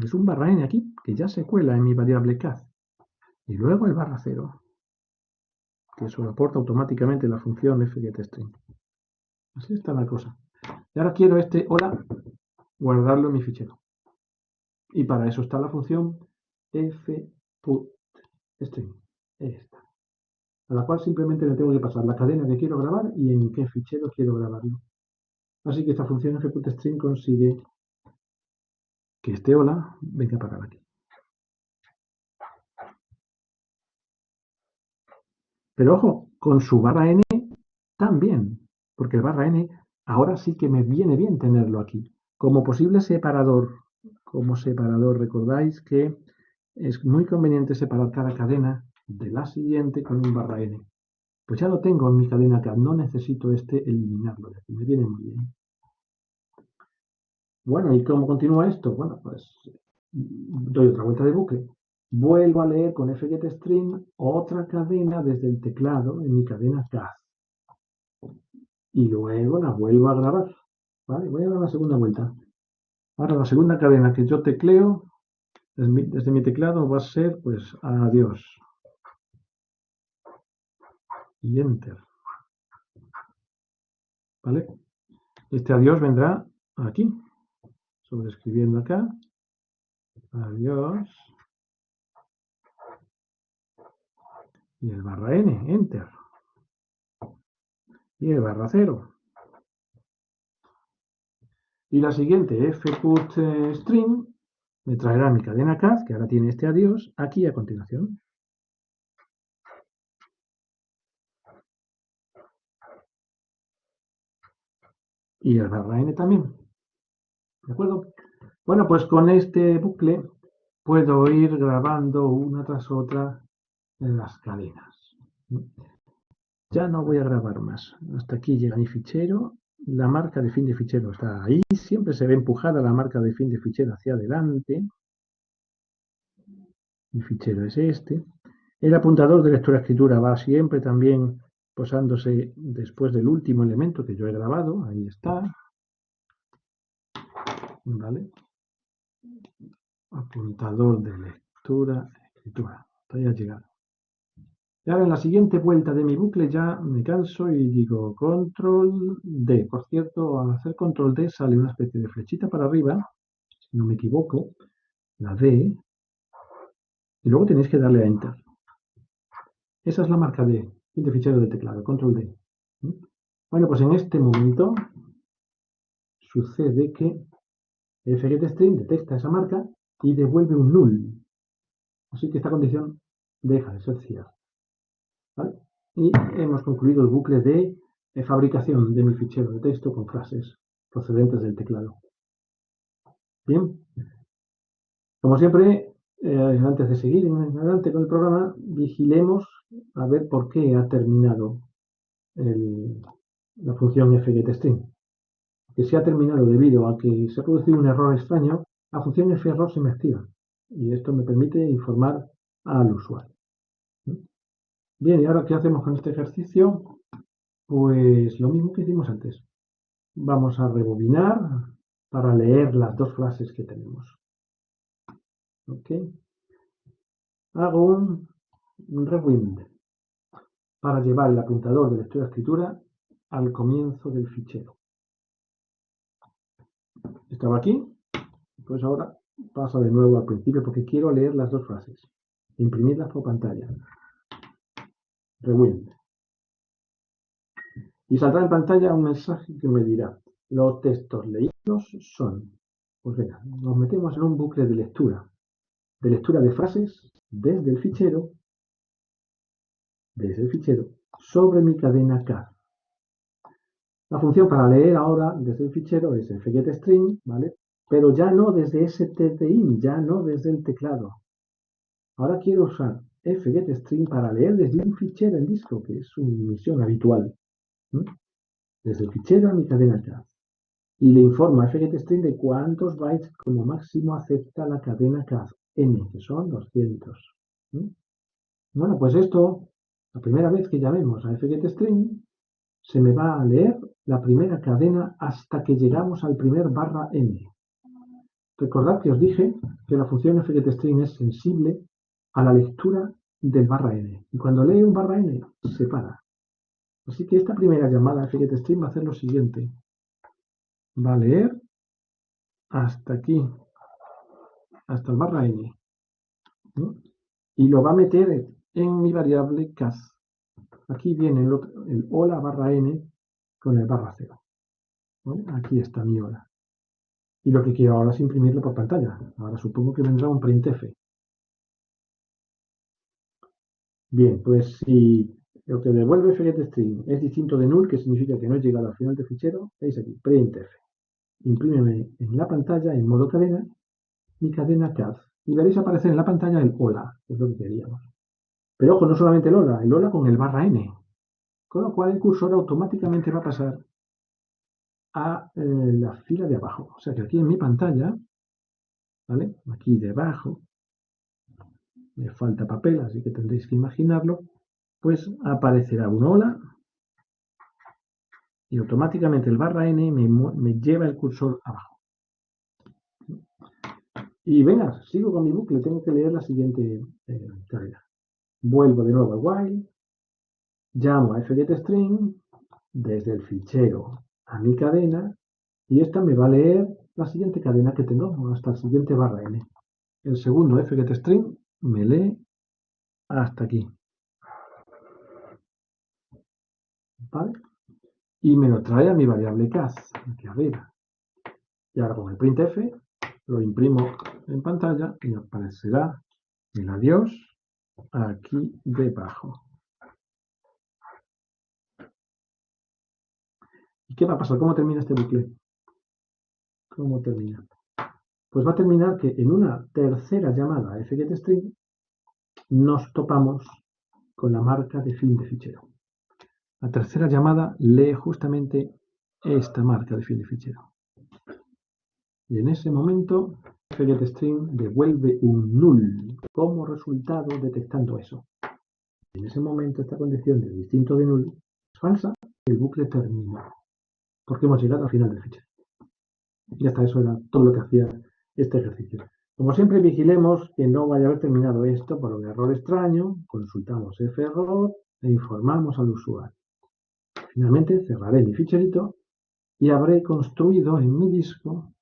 [SPEAKER 2] es un barra n aquí, que ya se cuela en mi variable cad. Y luego el barra 0, que eso lo aporta automáticamente la función fgetString. Así está la cosa. Y ahora quiero este hola guardarlo en mi fichero. Y para eso está la función fputString. Esta. A la cual simplemente le tengo que pasar la cadena que quiero grabar y en qué fichero quiero grabarlo. Así que esta función fputString consigue que este hola venga a parar aquí. Pero ojo, con su barra n también, porque el barra n ahora sí que me viene bien tenerlo aquí. Como posible separador, recordáis que es muy conveniente separar cada cadena de la siguiente con un barra n. Pues ya lo tengo en mi cadena cad, no necesito eliminarlo, me viene muy bien. Bueno, ¿y cómo continúa esto? Bueno, pues doy otra vuelta de bucle. Vuelvo a leer con fgetString otra cadena desde el teclado en mi cadena cad. Y luego la vuelvo a grabar. ¿Vale? Voy a dar la segunda vuelta. Ahora la segunda cadena que yo tecleo desde mi teclado va a ser pues adiós. Y enter. ¿Vale? Este adiós vendrá aquí. Sobreescribiendo acá. Adiós. Y el barra n, enter. Y el barra 0. Y la siguiente, fputString, me traerá mi cadena cad, que ahora tiene este adiós, aquí a continuación. Y el barra n también. ¿De acuerdo? Bueno, pues con este bucle puedo ir grabando una tras otra las cadenas. Ya no voy a grabar más. Hasta aquí llega mi fichero. La marca de fin de fichero está ahí. Siempre se ve empujada la marca de fin de fichero hacia adelante. Mi fichero es este. El apuntador de lectura-escritura va siempre también posándose después del último elemento que yo he grabado. Ahí está. ¿Vale? Apuntador de lectura-escritura. Hasta ahí ha llegado. Y ahora en la siguiente vuelta de mi bucle ya me canso y digo control D. Por cierto, al hacer control D sale una especie de flechita para arriba, si no me equivoco, la D, y luego tenéis que darle a enter. Esa es la marca D, fin de fichero de teclado, control D. Bueno, pues en este momento sucede que fgetString detecta esa marca y devuelve un null. Así que esta condición deja de ser cierta. ¿Vale? Y hemos concluido el bucle de fabricación de mi fichero de texto con frases procedentes del teclado. Bien, como siempre, antes de seguir adelante con el programa, vigilemos a ver por qué ha terminado la función fgetString. Que se ha terminado debido a que se ha producido un error extraño, la función ferror se me activa y esto me permite informar al usuario. Bien, ¿y ahora qué hacemos con este ejercicio? Pues lo mismo que hicimos antes. Vamos a rebobinar para leer las dos frases que tenemos. ¿Ok? Hago un rewind para llevar el apuntador de lectura-escritura al comienzo del fichero. Estaba aquí, Pues ahora paso de nuevo al principio porque quiero leer las dos frases. Imprimirlas por pantalla. Rewind. Y saldrá en pantalla un mensaje que me dirá: los textos leídos son. Pues venga, nos metemos en un bucle de lectura de frases desde el fichero sobre mi cadena CAD. La función para leer ahora desde el fichero es fgetString, ¿vale? Pero ya no desde stdin, ya no desde el teclado. Ahora quiero usar fgetString para leer desde un fichero en disco, que es su misión habitual. Desde el fichero a mi cadena CAD. Y le informo a fgetString de cuántos bytes como máximo acepta la cadena CAD n, que son 200. Bueno, pues esto, la primera vez que llamemos a fgetString, se me va a leer la primera cadena hasta que llegamos al primer /n. Recordad que os dije que la función fgetString es sensible a la lectura del /n. Y cuando lee un /n, se para. Así que esta primera llamada a fgetString va a hacer lo siguiente. Va a leer hasta aquí, hasta el /n. Y lo va a meter en mi variable CAD. Aquí viene el hola /n con el /0. ¿Vale? Aquí está mi hola. Y lo que quiero ahora es imprimirlo por pantalla. Ahora supongo que vendrá un printf. Bien, pues si lo que devuelve fgetString es distinto de null, que significa que no he llegado al final del fichero, veis aquí, printf. Imprímeme en la pantalla, en modo cadena, mi cadena CAD. Y veréis aparecer en la pantalla el hola, que es lo que queríamos. Pero ojo, no solamente el hola con el /n. Con lo cual el cursor automáticamente va a pasar a la fila de abajo. O sea que aquí en mi pantalla, ¿vale? Aquí debajo, me falta papel, así que tendréis que imaginarlo, pues aparecerá un hola y automáticamente el /n me lleva el cursor abajo. Y venga, sigo con mi bucle, tengo que leer la siguiente cadena. Vuelvo de nuevo al while, llamo a fgetString desde el fichero a mi cadena y esta me va a leer la siguiente cadena que tengo hasta el siguiente /n. El segundo fgetString me lee hasta aquí. ¿Vale? Y me lo trae a mi variable CAD, aquí arriba. Y ahora con el printf lo imprimo en pantalla y aparecerá el adiós aquí debajo. ¿Y qué va a pasar? ¿Cómo termina este bucle? ¿Cómo termina? Pues va a terminar que en una tercera llamada a fgetString nos topamos con la marca de fin de fichero. La tercera llamada lee justamente esta marca de fin de fichero. Y en ese momento fgetString devuelve un null como resultado detectando eso. En ese momento esta condición de distinto de null es falsa y el bucle termina. Porque hemos llegado al final del fichero. Y hasta eso era todo lo que hacía este ejercicio. Como siempre, vigilemos que no vaya a haber terminado esto por un error extraño, consultamos ferror e informamos al usuario. Finalmente cerraré mi ficherito y habré construido en mi disco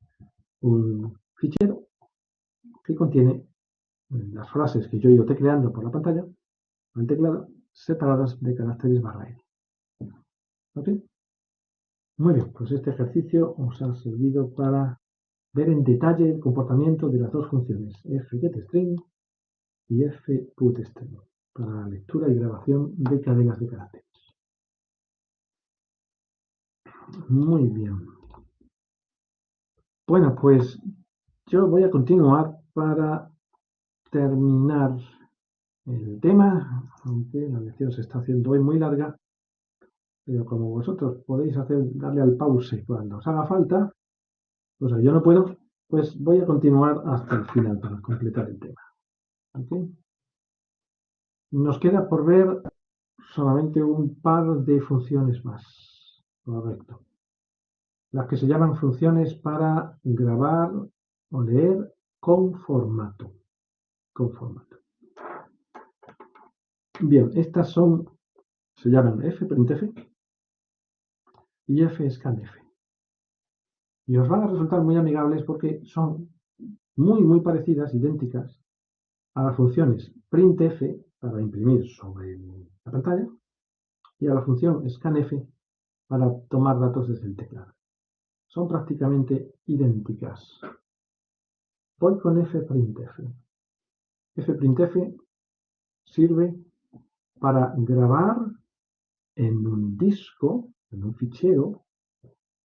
[SPEAKER 2] un fichero que contiene las frases que yo he ido tecleando por la pantalla, el teclado, separadas de caracteres /n. ¿Ok? Muy bien, pues este ejercicio os ha servido para ver en detalle el comportamiento de las dos funciones fgetString y fputString para la lectura y grabación de cadenas de caracteres. Muy bien. Bueno, pues yo voy a continuar para terminar el tema, aunque la lección se está haciendo hoy muy larga, pero como vosotros podéis darle al pause cuando os haga falta, o sea, yo no puedo, pues voy a continuar hasta el final para completar el tema. ¿Okay? Nos queda por ver solamente un par de funciones más. Correcto. Las que se llaman funciones para grabar o leer con formato. Bien, estas se llaman fprintf y fscanf. Y os van a resultar muy amigables porque son muy parecidas, idénticas, a las funciones printf para imprimir sobre la pantalla y a la función scanf para tomar datos desde el teclado. Son prácticamente idénticas. Voy con fprintf. Fprintf sirve para grabar en un disco, en un fichero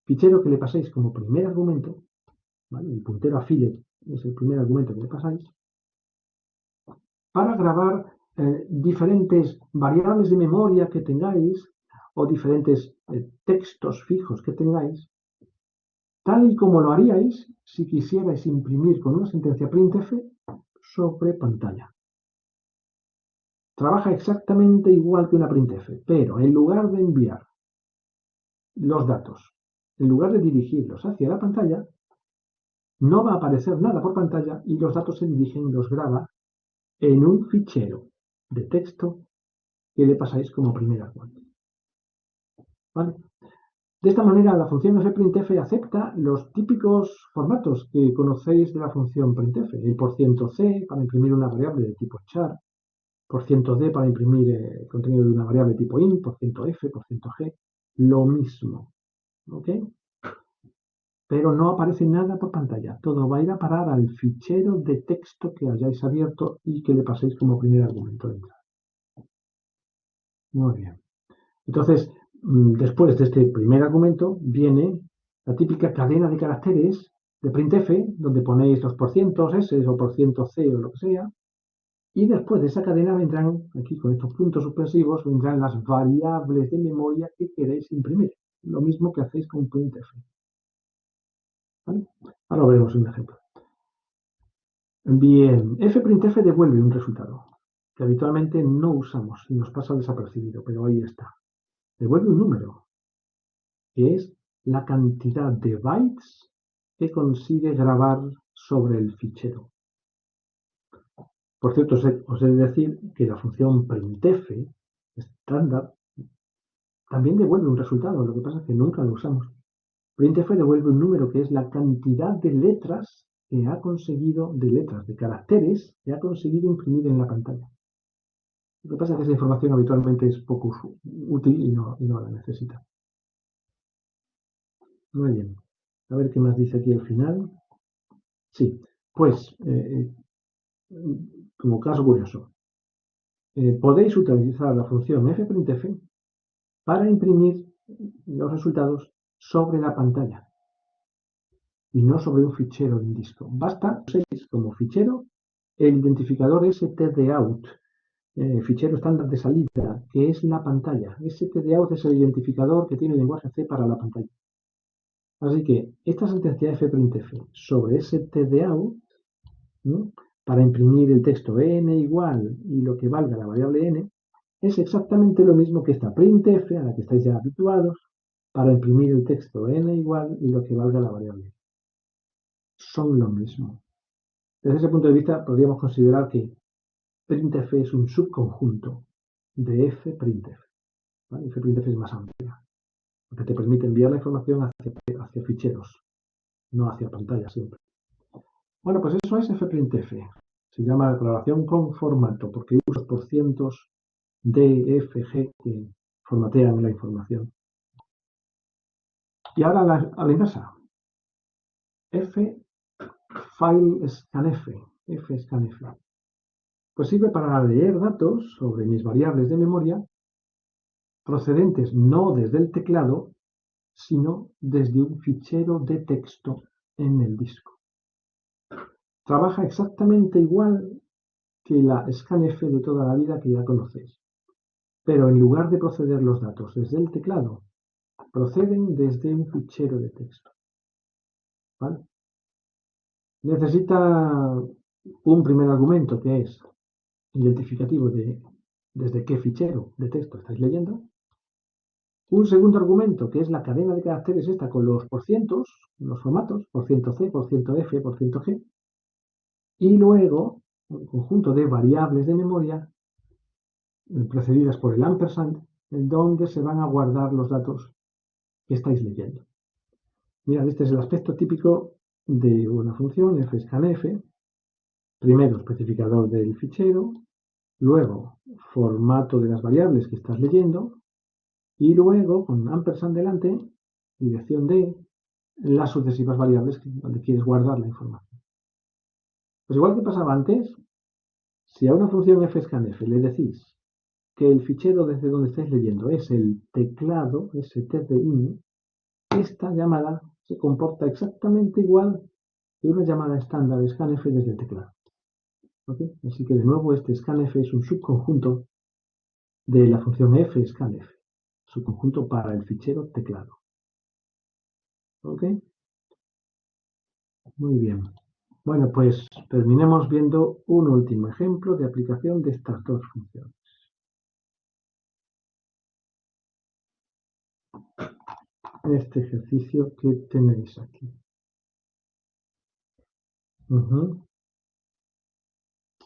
[SPEAKER 2] que le paséis como primer argumento, ¿vale? El puntero affiliate es el primer argumento que le pasáis, para grabar diferentes variables de memoria que tengáis o diferentes textos fijos que tengáis, tal y como lo haríais si quisierais imprimir con una sentencia printf sobre pantalla. Trabaja exactamente igual que una printf, pero en lugar de enviar los datos, en lugar de dirigirlos hacia la pantalla, no va a aparecer nada por pantalla y los datos se dirigen y los graba en un fichero de texto que le pasáis como primer argumento. ¿Vale? De esta manera, la función fprintf acepta los típicos formatos que conocéis de la función printf. El %c para imprimir una variable de tipo char, %d para imprimir contenido de una variable tipo int, %f, %g, lo mismo. ¿Ok? Pero no aparece nada por pantalla. Todo va a ir a parar al fichero de texto que hayáis abierto y que le paséis como primer argumento de entrada. Muy bien. Entonces, después de este primer argumento viene la típica cadena de caracteres de printf, donde ponéis los %s o %c o lo que sea, y después de esa cadena vendrán, aquí con estos puntos suspensivos, vendrán las variables de memoria que queréis imprimir. Lo mismo que hacéis con printf. ¿Vale? Ahora veremos un ejemplo. Bien, fprintf devuelve un resultado que habitualmente no usamos y nos pasa desapercibido, pero ahí está. Devuelve un número, que es la cantidad de bytes que consigue grabar sobre el fichero. Por cierto, os he de decir que la función printf estándar también devuelve un resultado, lo que pasa es que nunca lo usamos. Printf devuelve un número que es la cantidad de letras que ha conseguido, de caracteres que ha conseguido imprimir en la pantalla. Lo que pasa es que esa información habitualmente es poco útil y no la necesita. Muy bien. A ver qué más dice aquí al final. Sí, pues, como caso curioso, podéis utilizar la función fprintf para imprimir los resultados sobre la pantalla y no sobre un fichero de un disco. Basta que uséis como fichero el identificador stdout, fichero estándar de salida, que es la pantalla. Stdout es el identificador que tiene el lenguaje C para la pantalla. Así que esta sentencia fprintf sobre stdout, ¿no?, para imprimir el texto n igual y lo que valga la variable n, es exactamente lo mismo que esta printf, a la que estáis ya habituados, para imprimir el texto n igual y lo que valga la variable n. Son lo mismo. Desde ese punto de vista, podríamos considerar que printf es un subconjunto de fprintf. ¿Vale? Fprintf es más amplia, porque te permite enviar la información hacia ficheros, no hacia pantalla siempre. Bueno, pues eso es fprintf. Se llama declaración con formato, porque usa porcientos DFG que formatean la información. Y ahora a la inversa. fscanf. Pues sirve para leer datos sobre mis variables de memoria procedentes no desde el teclado, sino desde un fichero de texto en el disco. Trabaja exactamente igual que la scanf de toda la vida que ya conocéis. Pero en lugar de proceder los datos desde el teclado, proceden desde un fichero de texto. ¿Vale? Necesita un primer argumento que es identificativo de desde qué fichero de texto estáis leyendo. Un segundo argumento que es la cadena de caracteres esta con los porcientos, los formatos, %c, %f, %g. Y luego un conjunto de variables de memoria precedidas por el ampersand, en donde se van a guardar los datos que estáis leyendo. Mirad, este es el aspecto típico de una función fscanf, primero especificador del fichero, luego formato de las variables que estás leyendo y luego con ampersand delante, dirección de las sucesivas variables donde quieres guardar la información. Pues igual que pasaba antes, si a una función fscanf le decís que el fichero desde donde estáis leyendo es el teclado, stdin, esta llamada se comporta exactamente igual que una llamada estándar scanf desde el teclado. ¿Okay? Así que de nuevo este scanf es un subconjunto de la función fscanf, subconjunto para el fichero teclado. ¿Ok? Muy bien. Bueno, pues terminemos viendo un último ejemplo de aplicación de estas dos funciones. Este ejercicio que tenéis aquí.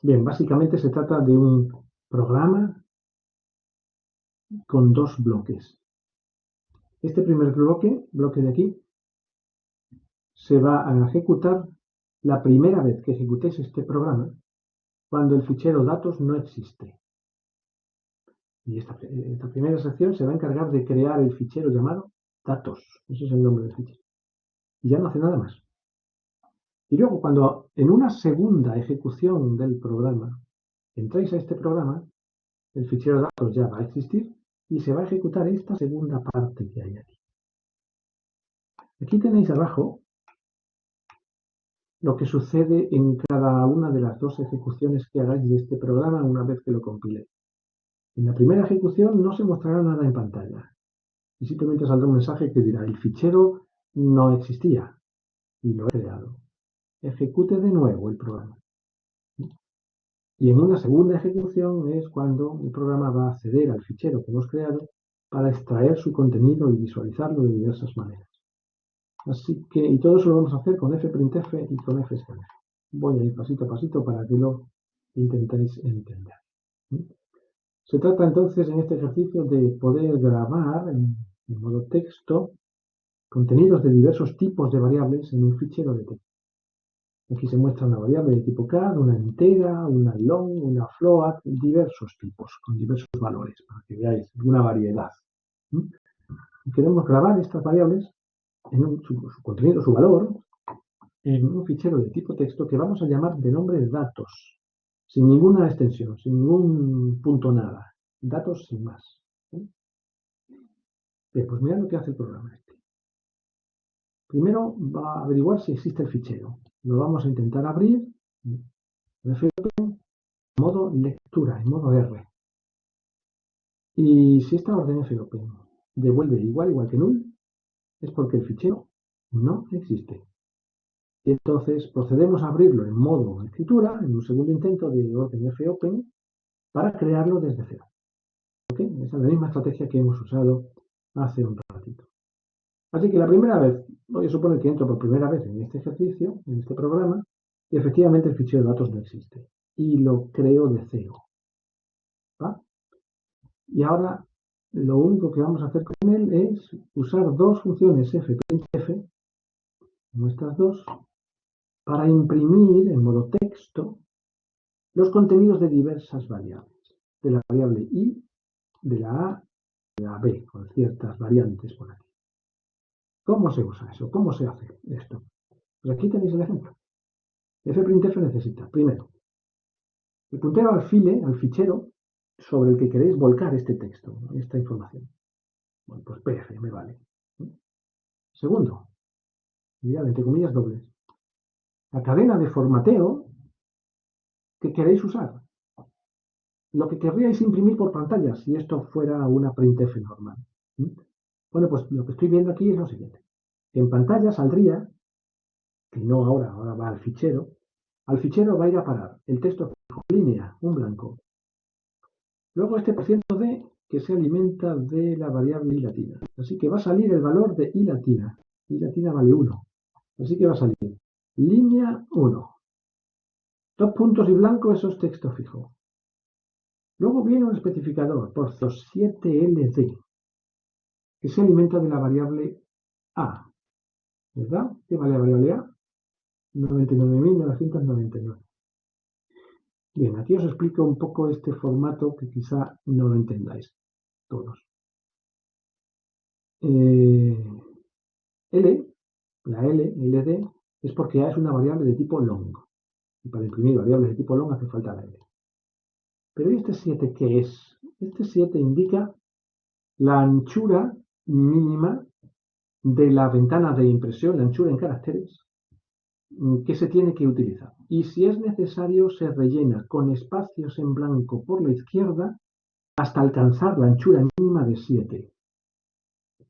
[SPEAKER 2] Bien, básicamente se trata de un programa con dos bloques. Este primer bloque de aquí, se va a ejecutar la primera vez que ejecutéis este programa cuando el fichero datos no existe. Y esta primera sección se va a encargar de crear el fichero llamado datos. Ese es el nombre del fichero. Y ya no hace nada más. Y luego, cuando en una segunda ejecución del programa entráis a este programa, el fichero datos ya va a existir y se va a ejecutar esta segunda parte que hay aquí. Aquí tenéis abajo lo que sucede en cada una de las dos ejecuciones que hagáis de este programa una vez que lo compile. En la primera ejecución no se mostrará nada en pantalla y simplemente saldrá un mensaje que dirá el fichero no existía y lo he creado. Ejecute de nuevo el programa. Y en una segunda ejecución es cuando el programa va a acceder al fichero que hemos creado para extraer su contenido y visualizarlo de diversas maneras. Así que, y todo eso lo vamos a hacer con fprintf y con fscanf. Voy a ir pasito a pasito para que lo intentéis entender. Se trata entonces en este ejercicio de poder grabar en modo texto contenidos de diversos tipos de variables en un fichero de texto. Aquí se muestra una variable de tipo char, una entera, una long, una float, diversos tipos, con diversos valores, para que veáis una variedad. Y queremos grabar estas variables en su contenido, su valor, en un fichero de tipo texto que vamos a llamar de nombre datos, sin ninguna extensión, sin ningún punto nada. Datos sin más. Bien, pues mirad lo que hace el programa este. Primero va a averiguar si existe el fichero. Lo vamos a intentar abrir en modo lectura, en modo R. Y si esta orden fopen devuelve igual que null, es porque el fichero no existe. Y entonces procedemos a abrirlo en modo escritura, en un segundo intento de orden fopen, para crearlo desde cero. ¿Okay? Esa es la misma estrategia que hemos usado hace un ratito. Así que la primera vez, voy a suponer que entro por primera vez en este ejercicio, en este programa, y efectivamente el fichero de datos no existe. Y lo creo de cero. ¿Va? Y ahora lo único que vamos a hacer con él es usar dos funciones fprintf, como estas dos, para imprimir en modo texto los contenidos de diversas variables. De la variable i, de la a, de la b, con ciertas variantes por aquí. ¿Cómo se usa eso? ¿Cómo se hace esto? Pues aquí tenéis el ejemplo. Fprintf necesita, primero, el puntero al file, al fichero, sobre el que queréis volcar este texto, esta información. Bueno, pues pf me vale. Segundo, mirad, entre comillas dobles, la cadena de formateo que queréis usar. Lo que querríais imprimir por pantalla si esto fuera una printf normal. Bueno, pues lo que estoy viendo aquí es lo siguiente. En pantalla saldría, que no ahora va al fichero va a ir a parar el texto línea, un blanco. Luego este %d que se alimenta de la variable i latina. Así que va a salir el valor de i latina. I latina vale 1. Así que va a salir línea 1. Dos puntos y blanco, eso es texto fijo. Luego viene un especificador, por 7ld, que se alimenta de la variable a. ¿Verdad? ¿Qué vale la variable a? 99.999. Bien, aquí os explico un poco este formato que quizá no lo entendáis todos. La LD, es porque A es una variable de tipo long. Y para imprimir variables de tipo long hace falta la L. Pero ¿y este 7 qué es? Este 7 indica la anchura mínima de la ventana de impresión, la anchura en caracteres, que se tiene que utilizar. Y si es necesario, se rellena con espacios en blanco por la izquierda hasta alcanzar la anchura mínima de 7.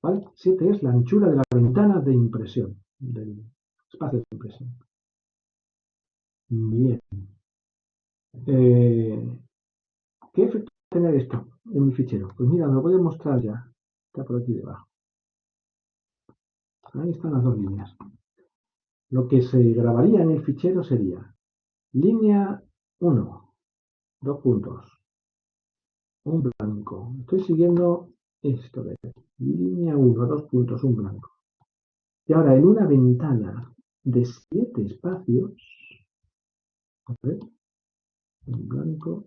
[SPEAKER 2] ¿Vale? 7 es la anchura de la ventana de impresión, del espacio de impresión. Bien. ¿Qué efecto va a tener esto en mi fichero? Pues mira, lo voy a mostrar ya. Está por aquí debajo. Ahí están las dos líneas. Lo que se grabaría en el fichero sería línea 1, 2 puntos, un blanco. Estoy siguiendo esto de línea 1, 2 puntos, un blanco. Y ahora en una ventana de 7 espacios, a ver, un blanco,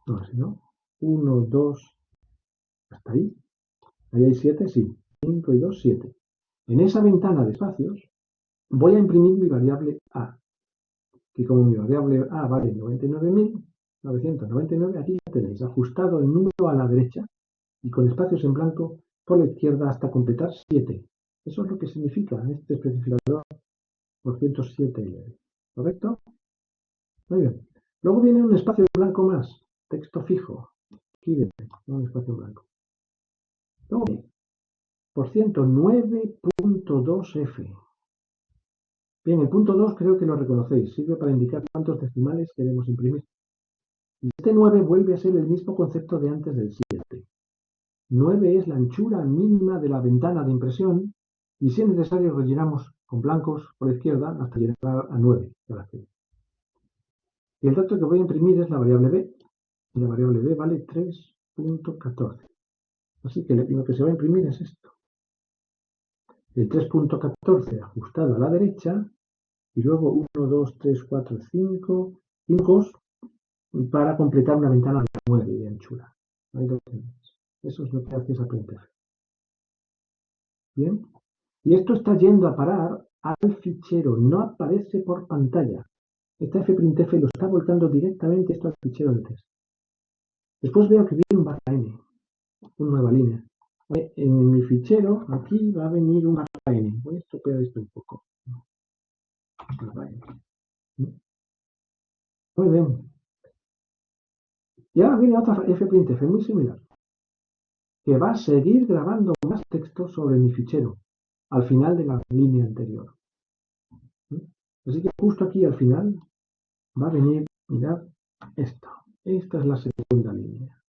[SPEAKER 2] no, así no, 1, 2, hasta ahí. Ahí hay 7, sí, 5 y 2, 7. En esa ventana de espacios voy a imprimir mi variable A, que como mi variable A vale 99.999, aquí la tenéis, ajustado el número a la derecha y con espacios en blanco por la izquierda hasta completar 7. Eso es lo que significa este especificador por 107, ¿correcto? Muy bien. Luego viene un espacio en blanco más, texto fijo. Aquí viene un espacio en blanco. Luego viene por 109.2F. Bien, el punto 2 creo que lo reconocéis, sirve para indicar cuántos decimales queremos imprimir. Y este 9 vuelve a ser el mismo concepto de antes del 7. 9 es la anchura mínima de la ventana de impresión y si es necesario rellenamos con blancos por la izquierda hasta llegar a 9 caracteres. Y el dato que voy a imprimir es la variable b, y la variable b vale 3.14. Así que lo que se va a imprimir es esto. El 3.14 ajustado a la derecha y luego 1, 2, 3, 4, 5 para completar una ventana de 9 de anchura. Ahí lo tenéis. Eso es lo que hace esa printf. Bien. Y esto está yendo a parar al fichero, no aparece por pantalla. Esta fprintf lo está volcando directamente esto al fichero de texto. Después veo que viene un barra n, una nueva línea. En mi fichero, aquí va a venir un barra n. Voy a estropear esto un poco. Barra n. Muy bien. Y ahora viene otra fprintf muy similar, que va a seguir grabando más texto sobre mi fichero, al final de la línea anterior. Así que justo aquí al final va a venir, mirad, esto. Esta es la segunda línea.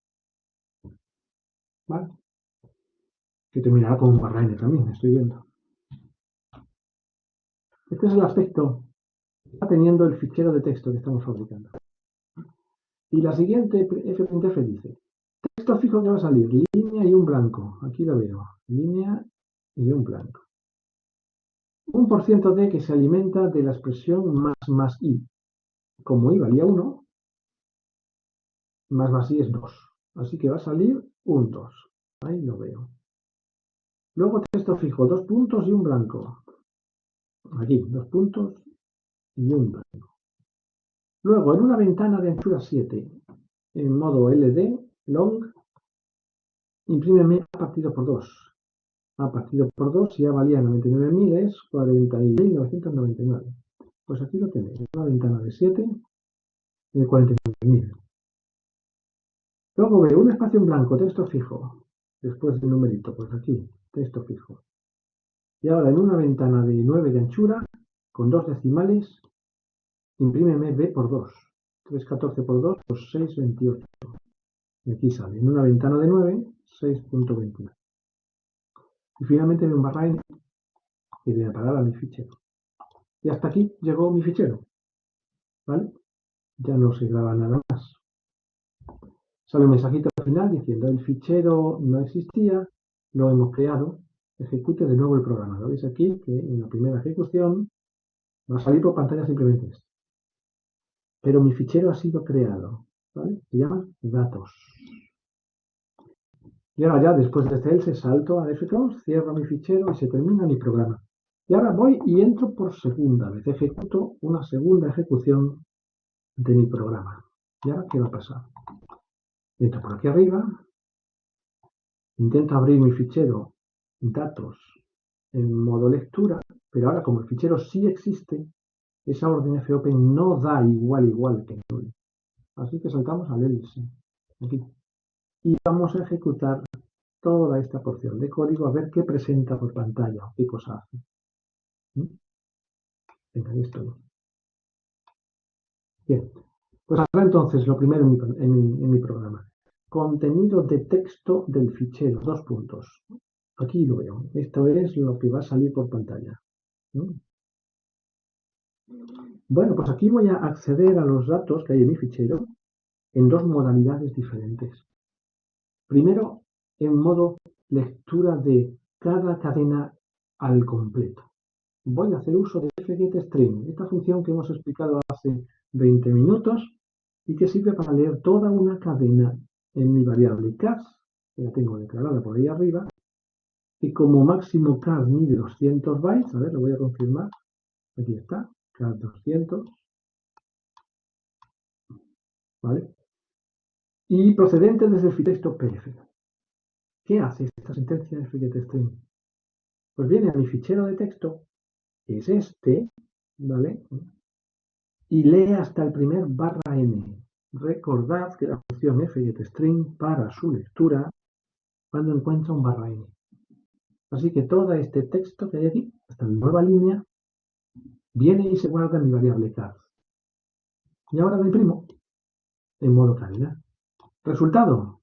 [SPEAKER 2] ¿Vale? Que terminará con un barra n también, estoy viendo. Este es el aspecto que está teniendo el fichero de texto que estamos fabricando. Y la siguiente fprintf dice, texto fijo que va a salir, línea y un blanco. Aquí lo veo, línea y un blanco. Un % de que se alimenta de la expresión más i. Como i valía 1, más i es 2. Así que va a salir un 2. Ahí lo veo. Luego texto fijo, 2 puntos y un blanco. Aquí, 2 puntos y un blanco. Luego, en una ventana de anchura 7, en modo LD, long, imprímeme A partido por 2. A partido por 2 ya valía 99.000, es 40.999. Pues aquí lo tenéis, una ventana de 7, de 49.000. Luego veo un espacio en blanco, texto fijo, después del numerito, pues aquí, texto fijo. Y ahora en una ventana de 9 de anchura, con 2 decimales, imprímeme B por 2. 314 por 2, pues 628. Y aquí sale, en una ventana de 9, 6.29. Y finalmente veo un barra n que viene a parar a mi fichero. Y hasta aquí llegó mi fichero. ¿Vale? Ya no se graba nada más. Sale un mensajito al final diciendo el fichero no existía, lo hemos creado, ejecute de nuevo el programa. ¿Lo veis aquí? Que en la primera ejecución Va a salir por pantalla simplemente esto. Pero mi fichero ha sido creado, ¿vale? Se llama datos. Y ahora ya, después de este else, salto a F2, cierro mi fichero y se termina mi programa. Y ahora voy y entro por segunda vez. Ejecuto una segunda ejecución de mi programa. ¿Y ahora qué va a pasar? Entro por aquí arriba, intento abrir mi fichero datos en modo lectura, pero ahora como el fichero sí existe, esa orden fopen no da igual que null. Así que saltamos al else, aquí. Y vamos a ejecutar toda esta porción de código a ver qué presenta por pantalla o qué cosa hace. Venga, ahí estoy. Bien, pues ahora entonces lo primero en mi programa. Contenido de texto del fichero, dos puntos. Aquí lo veo. Esto es lo que va a salir por pantalla. Bueno, pues aquí voy a acceder a los datos que hay en mi fichero en dos modalidades diferentes. Primero, en modo lectura de cada cadena al completo. Voy a hacer uso de fgetString, esta función que hemos explicado hace 20 minutos y que sirve para leer toda una cadena en mi variable cas, que la tengo declarada por ahí arriba, y como máximo cas mide 200 bytes, a ver, lo voy a confirmar, aquí está, cas 200, ¿vale? Y procedente desde el fitexto pf. ¿Qué hace esta sentencia de fgetString? Pues viene a mi fichero de texto, que es este, ¿vale? Y lee hasta el primer /n. Recordad que la función fgetString para su lectura cuando encuentra un /n. Así que todo este texto que hay aquí, hasta la nueva línea, viene y se guarda en mi variable cas. Y ahora lo imprimo en modo cadena. Resultado,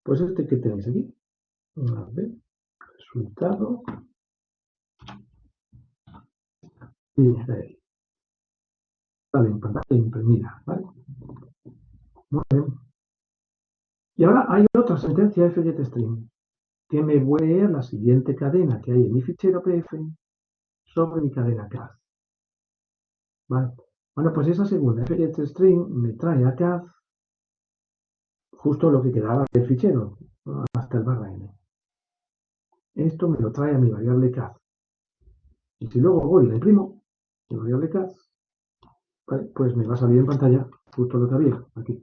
[SPEAKER 2] pues este que tenéis aquí. A ver, resultado. Línea de ahí. Vale, en pantalla imprimida, ¿vale? Muy bien. Y ahora hay otra sentencia fgetString que me voy a leer la siguiente cadena que hay en mi fichero pf sobre mi cadena cas. ¿Vale? Bueno, pues esa segunda fgetString me trae a cas justo lo que quedaba del fichero, hasta el /n. Esto me lo trae a mi variable cas. Y si luego voy y la imprimo, mi variable cas, ¿vale? Pues me va a salir en pantalla justo lo que había aquí,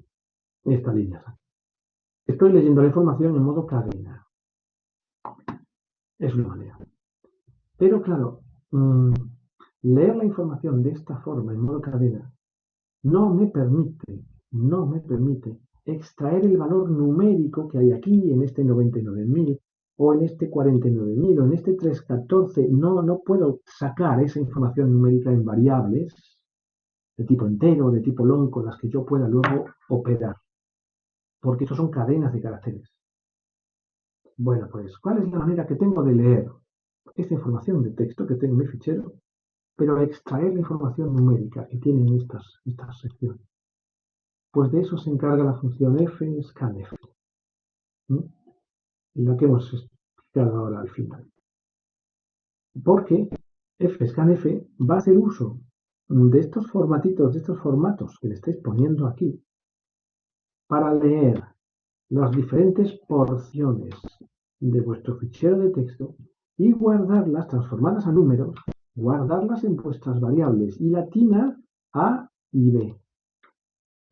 [SPEAKER 2] esta línea. Estoy leyendo la información en modo cadena. Es una manera. Pero claro, leer la información de esta forma en modo cadena no me permite extraer el valor numérico que hay aquí en este 99.000 o en este 49.000 o en este 314. No puedo sacar esa información numérica en variables de tipo entero o de tipo long con las que yo pueda luego operar, porque eso son cadenas de caracteres. Bueno, pues, ¿cuál es la manera que tengo de leer esta información de texto que tengo en mi fichero, pero extraer la información numérica que tienen estas secciones? Pues de eso se encarga la función fscanf, la que hemos explicado ahora al final. Porque fscanf va a hacer uso de estos formatitos, de estos formatos que le estáis poniendo aquí, para leer las diferentes porciones de vuestro fichero de texto y guardarlas transformadas a números, guardarlas en vuestras variables y latina A y B.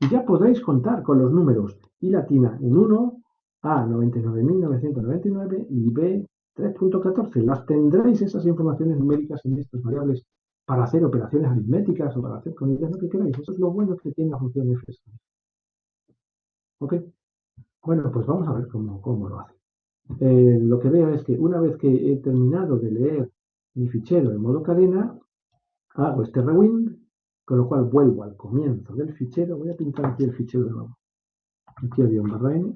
[SPEAKER 2] Y ya podréis contar con los números y latina en 1, A 99.999 y B 3.14. Las tendréis esas informaciones numéricas en estas variables para hacer operaciones aritméticas o para hacer con ellas lo que queráis. Eso es lo bueno que tiene la función fscanf. ¿Ok? Bueno, pues vamos a ver cómo lo hace. Lo que veo es que una vez que he terminado de leer mi fichero en modo cadena, hago este rewind, con lo cual vuelvo al comienzo del fichero. Voy a pintar aquí el fichero de nuevo. Aquí había un /n,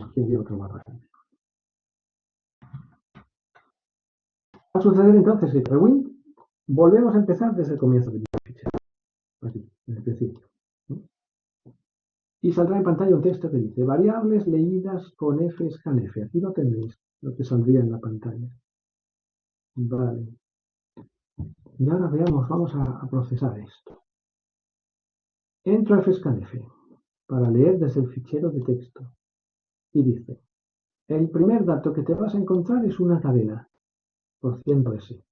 [SPEAKER 2] aquí había otro /n. Va a suceder entonces que rewind, volvemos a empezar desde el comienzo del fichero. Aquí, en el principio. Y saldrá en pantalla un texto que dice variables leídas con fscanf. Aquí lo tenéis, lo que saldría en la pantalla. Vale. Y ahora veamos, vamos a procesar esto. Entro a fscanf para leer desde el fichero de texto y dice, el primer dato que te vas a encontrar es una cadena, %s,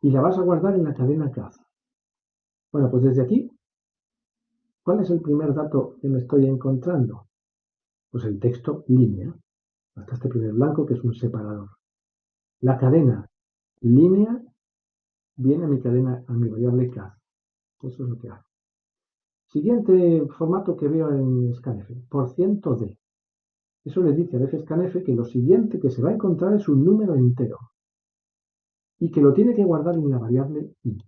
[SPEAKER 2] y la vas a guardar en la cadena cath. Bueno, pues desde aquí, ¿cuál es el primer dato que me estoy encontrando? Pues el texto línea, hasta este primer blanco que es un separador. La cadena línea viene a mi cadena, a mi variable cath. Eso es lo que hago. Siguiente formato que veo en scanf, %d. Eso le dice a fscanf que lo siguiente que se va a encontrar es un número entero y que lo tiene que guardar en la variable i.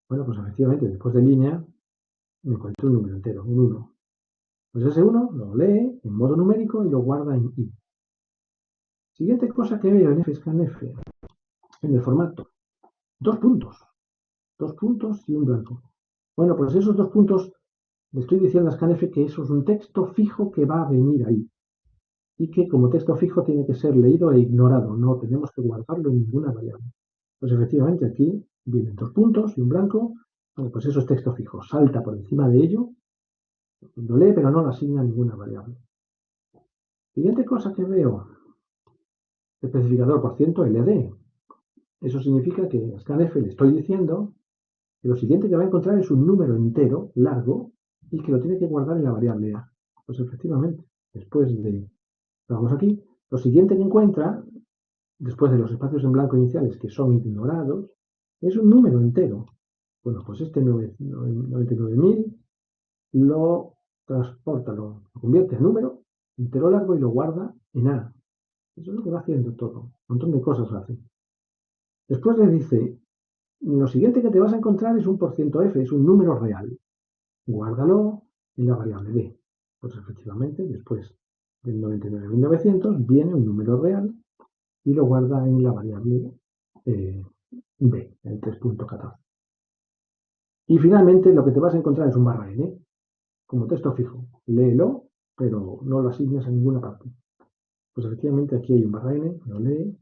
[SPEAKER 2] Bueno, pues efectivamente, después de línea, me encuentro un número entero, un 1. Pues ese 1 lo lee en modo numérico y lo guarda en i. Siguiente cosa que veo en fscanf, en el formato, dos puntos y un blanco. Bueno, pues esos 2 puntos, le estoy diciendo a scanf que eso es un texto fijo que va a venir ahí. Y que como texto fijo tiene que ser leído e ignorado, no tenemos que guardarlo en ninguna variable. Pues efectivamente aquí vienen 2 puntos y un blanco, bueno, pues eso es texto fijo, salta por encima de ello, lo lee pero no lo asigna a ninguna variable. Siguiente cosa que veo, especificador %LD. Eso significa que a scanf le estoy diciendo que lo siguiente que va a encontrar es un número entero, largo, y que lo tiene que guardar en la variable a. Pues efectivamente, después de, vamos aquí, lo siguiente que encuentra después de los espacios en blanco iniciales que son ignorados, es un número entero. Bueno, pues este 99.000 lo transporta, lo convierte en número entero largo y lo guarda en A. Eso es lo que va haciendo todo. Un montón de cosas hace. Después le dice, lo siguiente que te vas a encontrar es un %f, es un número real. Guárdalo en la variable b. Pues efectivamente, después del 99.900 viene un número real y lo guarda en la variable b, el 3.14. Y finalmente lo que te vas a encontrar es un /n como texto fijo. Léelo, pero no lo asignes a ninguna parte. Pues efectivamente aquí hay un /n, lo lee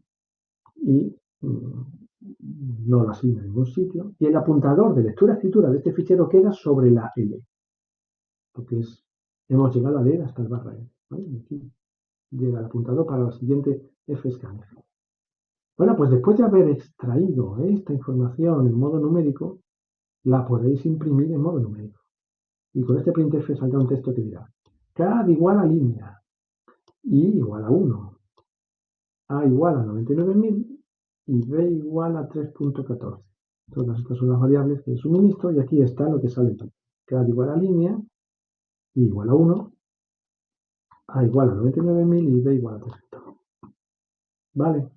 [SPEAKER 2] y no lo asigna a ningún sitio. Y el apuntador de lectura-escritura de este fichero queda sobre la L, porque hemos llegado a leer hasta el /n. ¿Vale? Aquí llega el apuntador para la siguiente fscanf. Bueno, pues después de haber extraído esta información en modo numérico, la podéis imprimir en modo numérico. Y con este printf saldrá un texto que dirá CAD igual a línea, I igual a 1, A igual a 99.000 y B igual a 3.14. Todas estas son las variables que suministro y aquí está lo que sale. CAD igual a línea, I igual a 1, A igual a 99.000 y B igual a 3.14. Vale.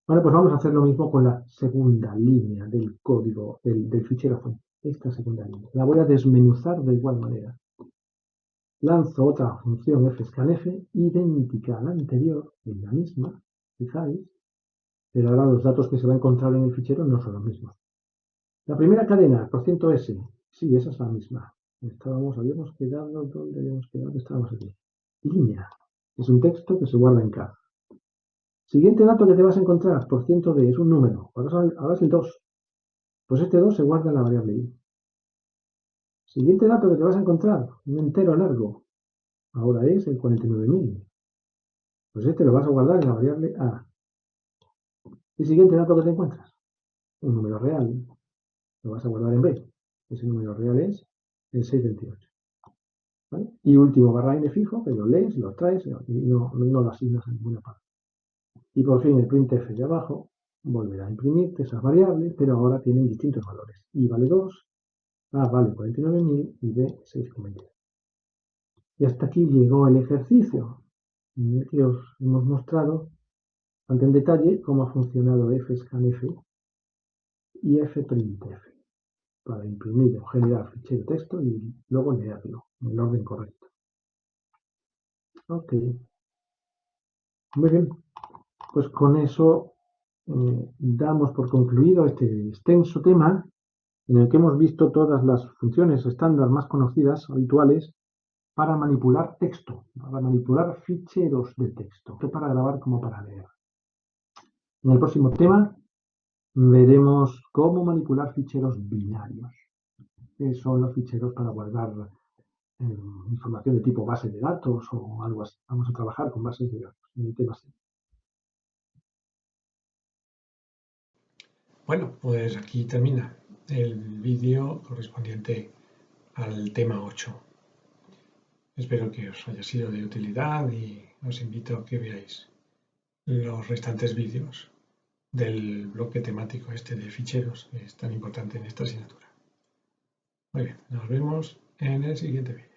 [SPEAKER 2] Bueno, pues vamos a hacer lo mismo con la segunda línea del código del fichero fuente. Esta segunda línea. La voy a desmenuzar de igual manera. Lanzo otra función fscanf idéntica a la anterior, en la misma, fijáis, pero ahora los datos que se va a encontrar en el fichero no son los mismos. La primera cadena, %s, sí, esa es la misma. Habíamos quedado, ¿dónde habíamos quedado? Estábamos aquí. Línea, es un texto que se guarda en CAD. Siguiente dato que te vas a encontrar, %d, es un número, ahora es el 2. Pues este 2 se guarda en la variable i. Siguiente dato que te vas a encontrar, un entero largo, ahora es el 49.000. Pues este lo vas a guardar en la variable a. Y siguiente dato que te encuentras, un número real, lo vas a guardar en b. Ese número real es el 628. ¿Vale? Y último /n fijo, que lo lees, lo traes y no lo asignas a ninguna parte. Y por fin el printf de abajo volverá a imprimirte esas variables, pero ahora tienen distintos valores. I vale 2, A vale 49.000 y B 6,22. Y hasta aquí llegó el ejercicio en el que os hemos mostrado bastante en detalle cómo ha funcionado fscanf y fprintf para imprimir o generar fichero texto y luego leerlo en el orden correcto. Ok, muy bien, pues con eso damos por concluido este extenso tema en el que hemos visto todas las funciones estándar más conocidas, habituales, para manipular texto, para manipular ficheros de texto, tanto para grabar como para leer. En el próximo tema veremos cómo manipular ficheros binarios, que son los ficheros para guardar información de tipo base de datos o algo así. Vamos a trabajar con bases de datos en el tema 6.
[SPEAKER 1] Bueno, pues aquí termina el vídeo correspondiente al tema 8. Espero que os haya sido de utilidad y os invito a que veáis los restantes vídeos del bloque temático este de ficheros, que es tan importante en esta asignatura. Muy bien, nos vemos en el siguiente vídeo.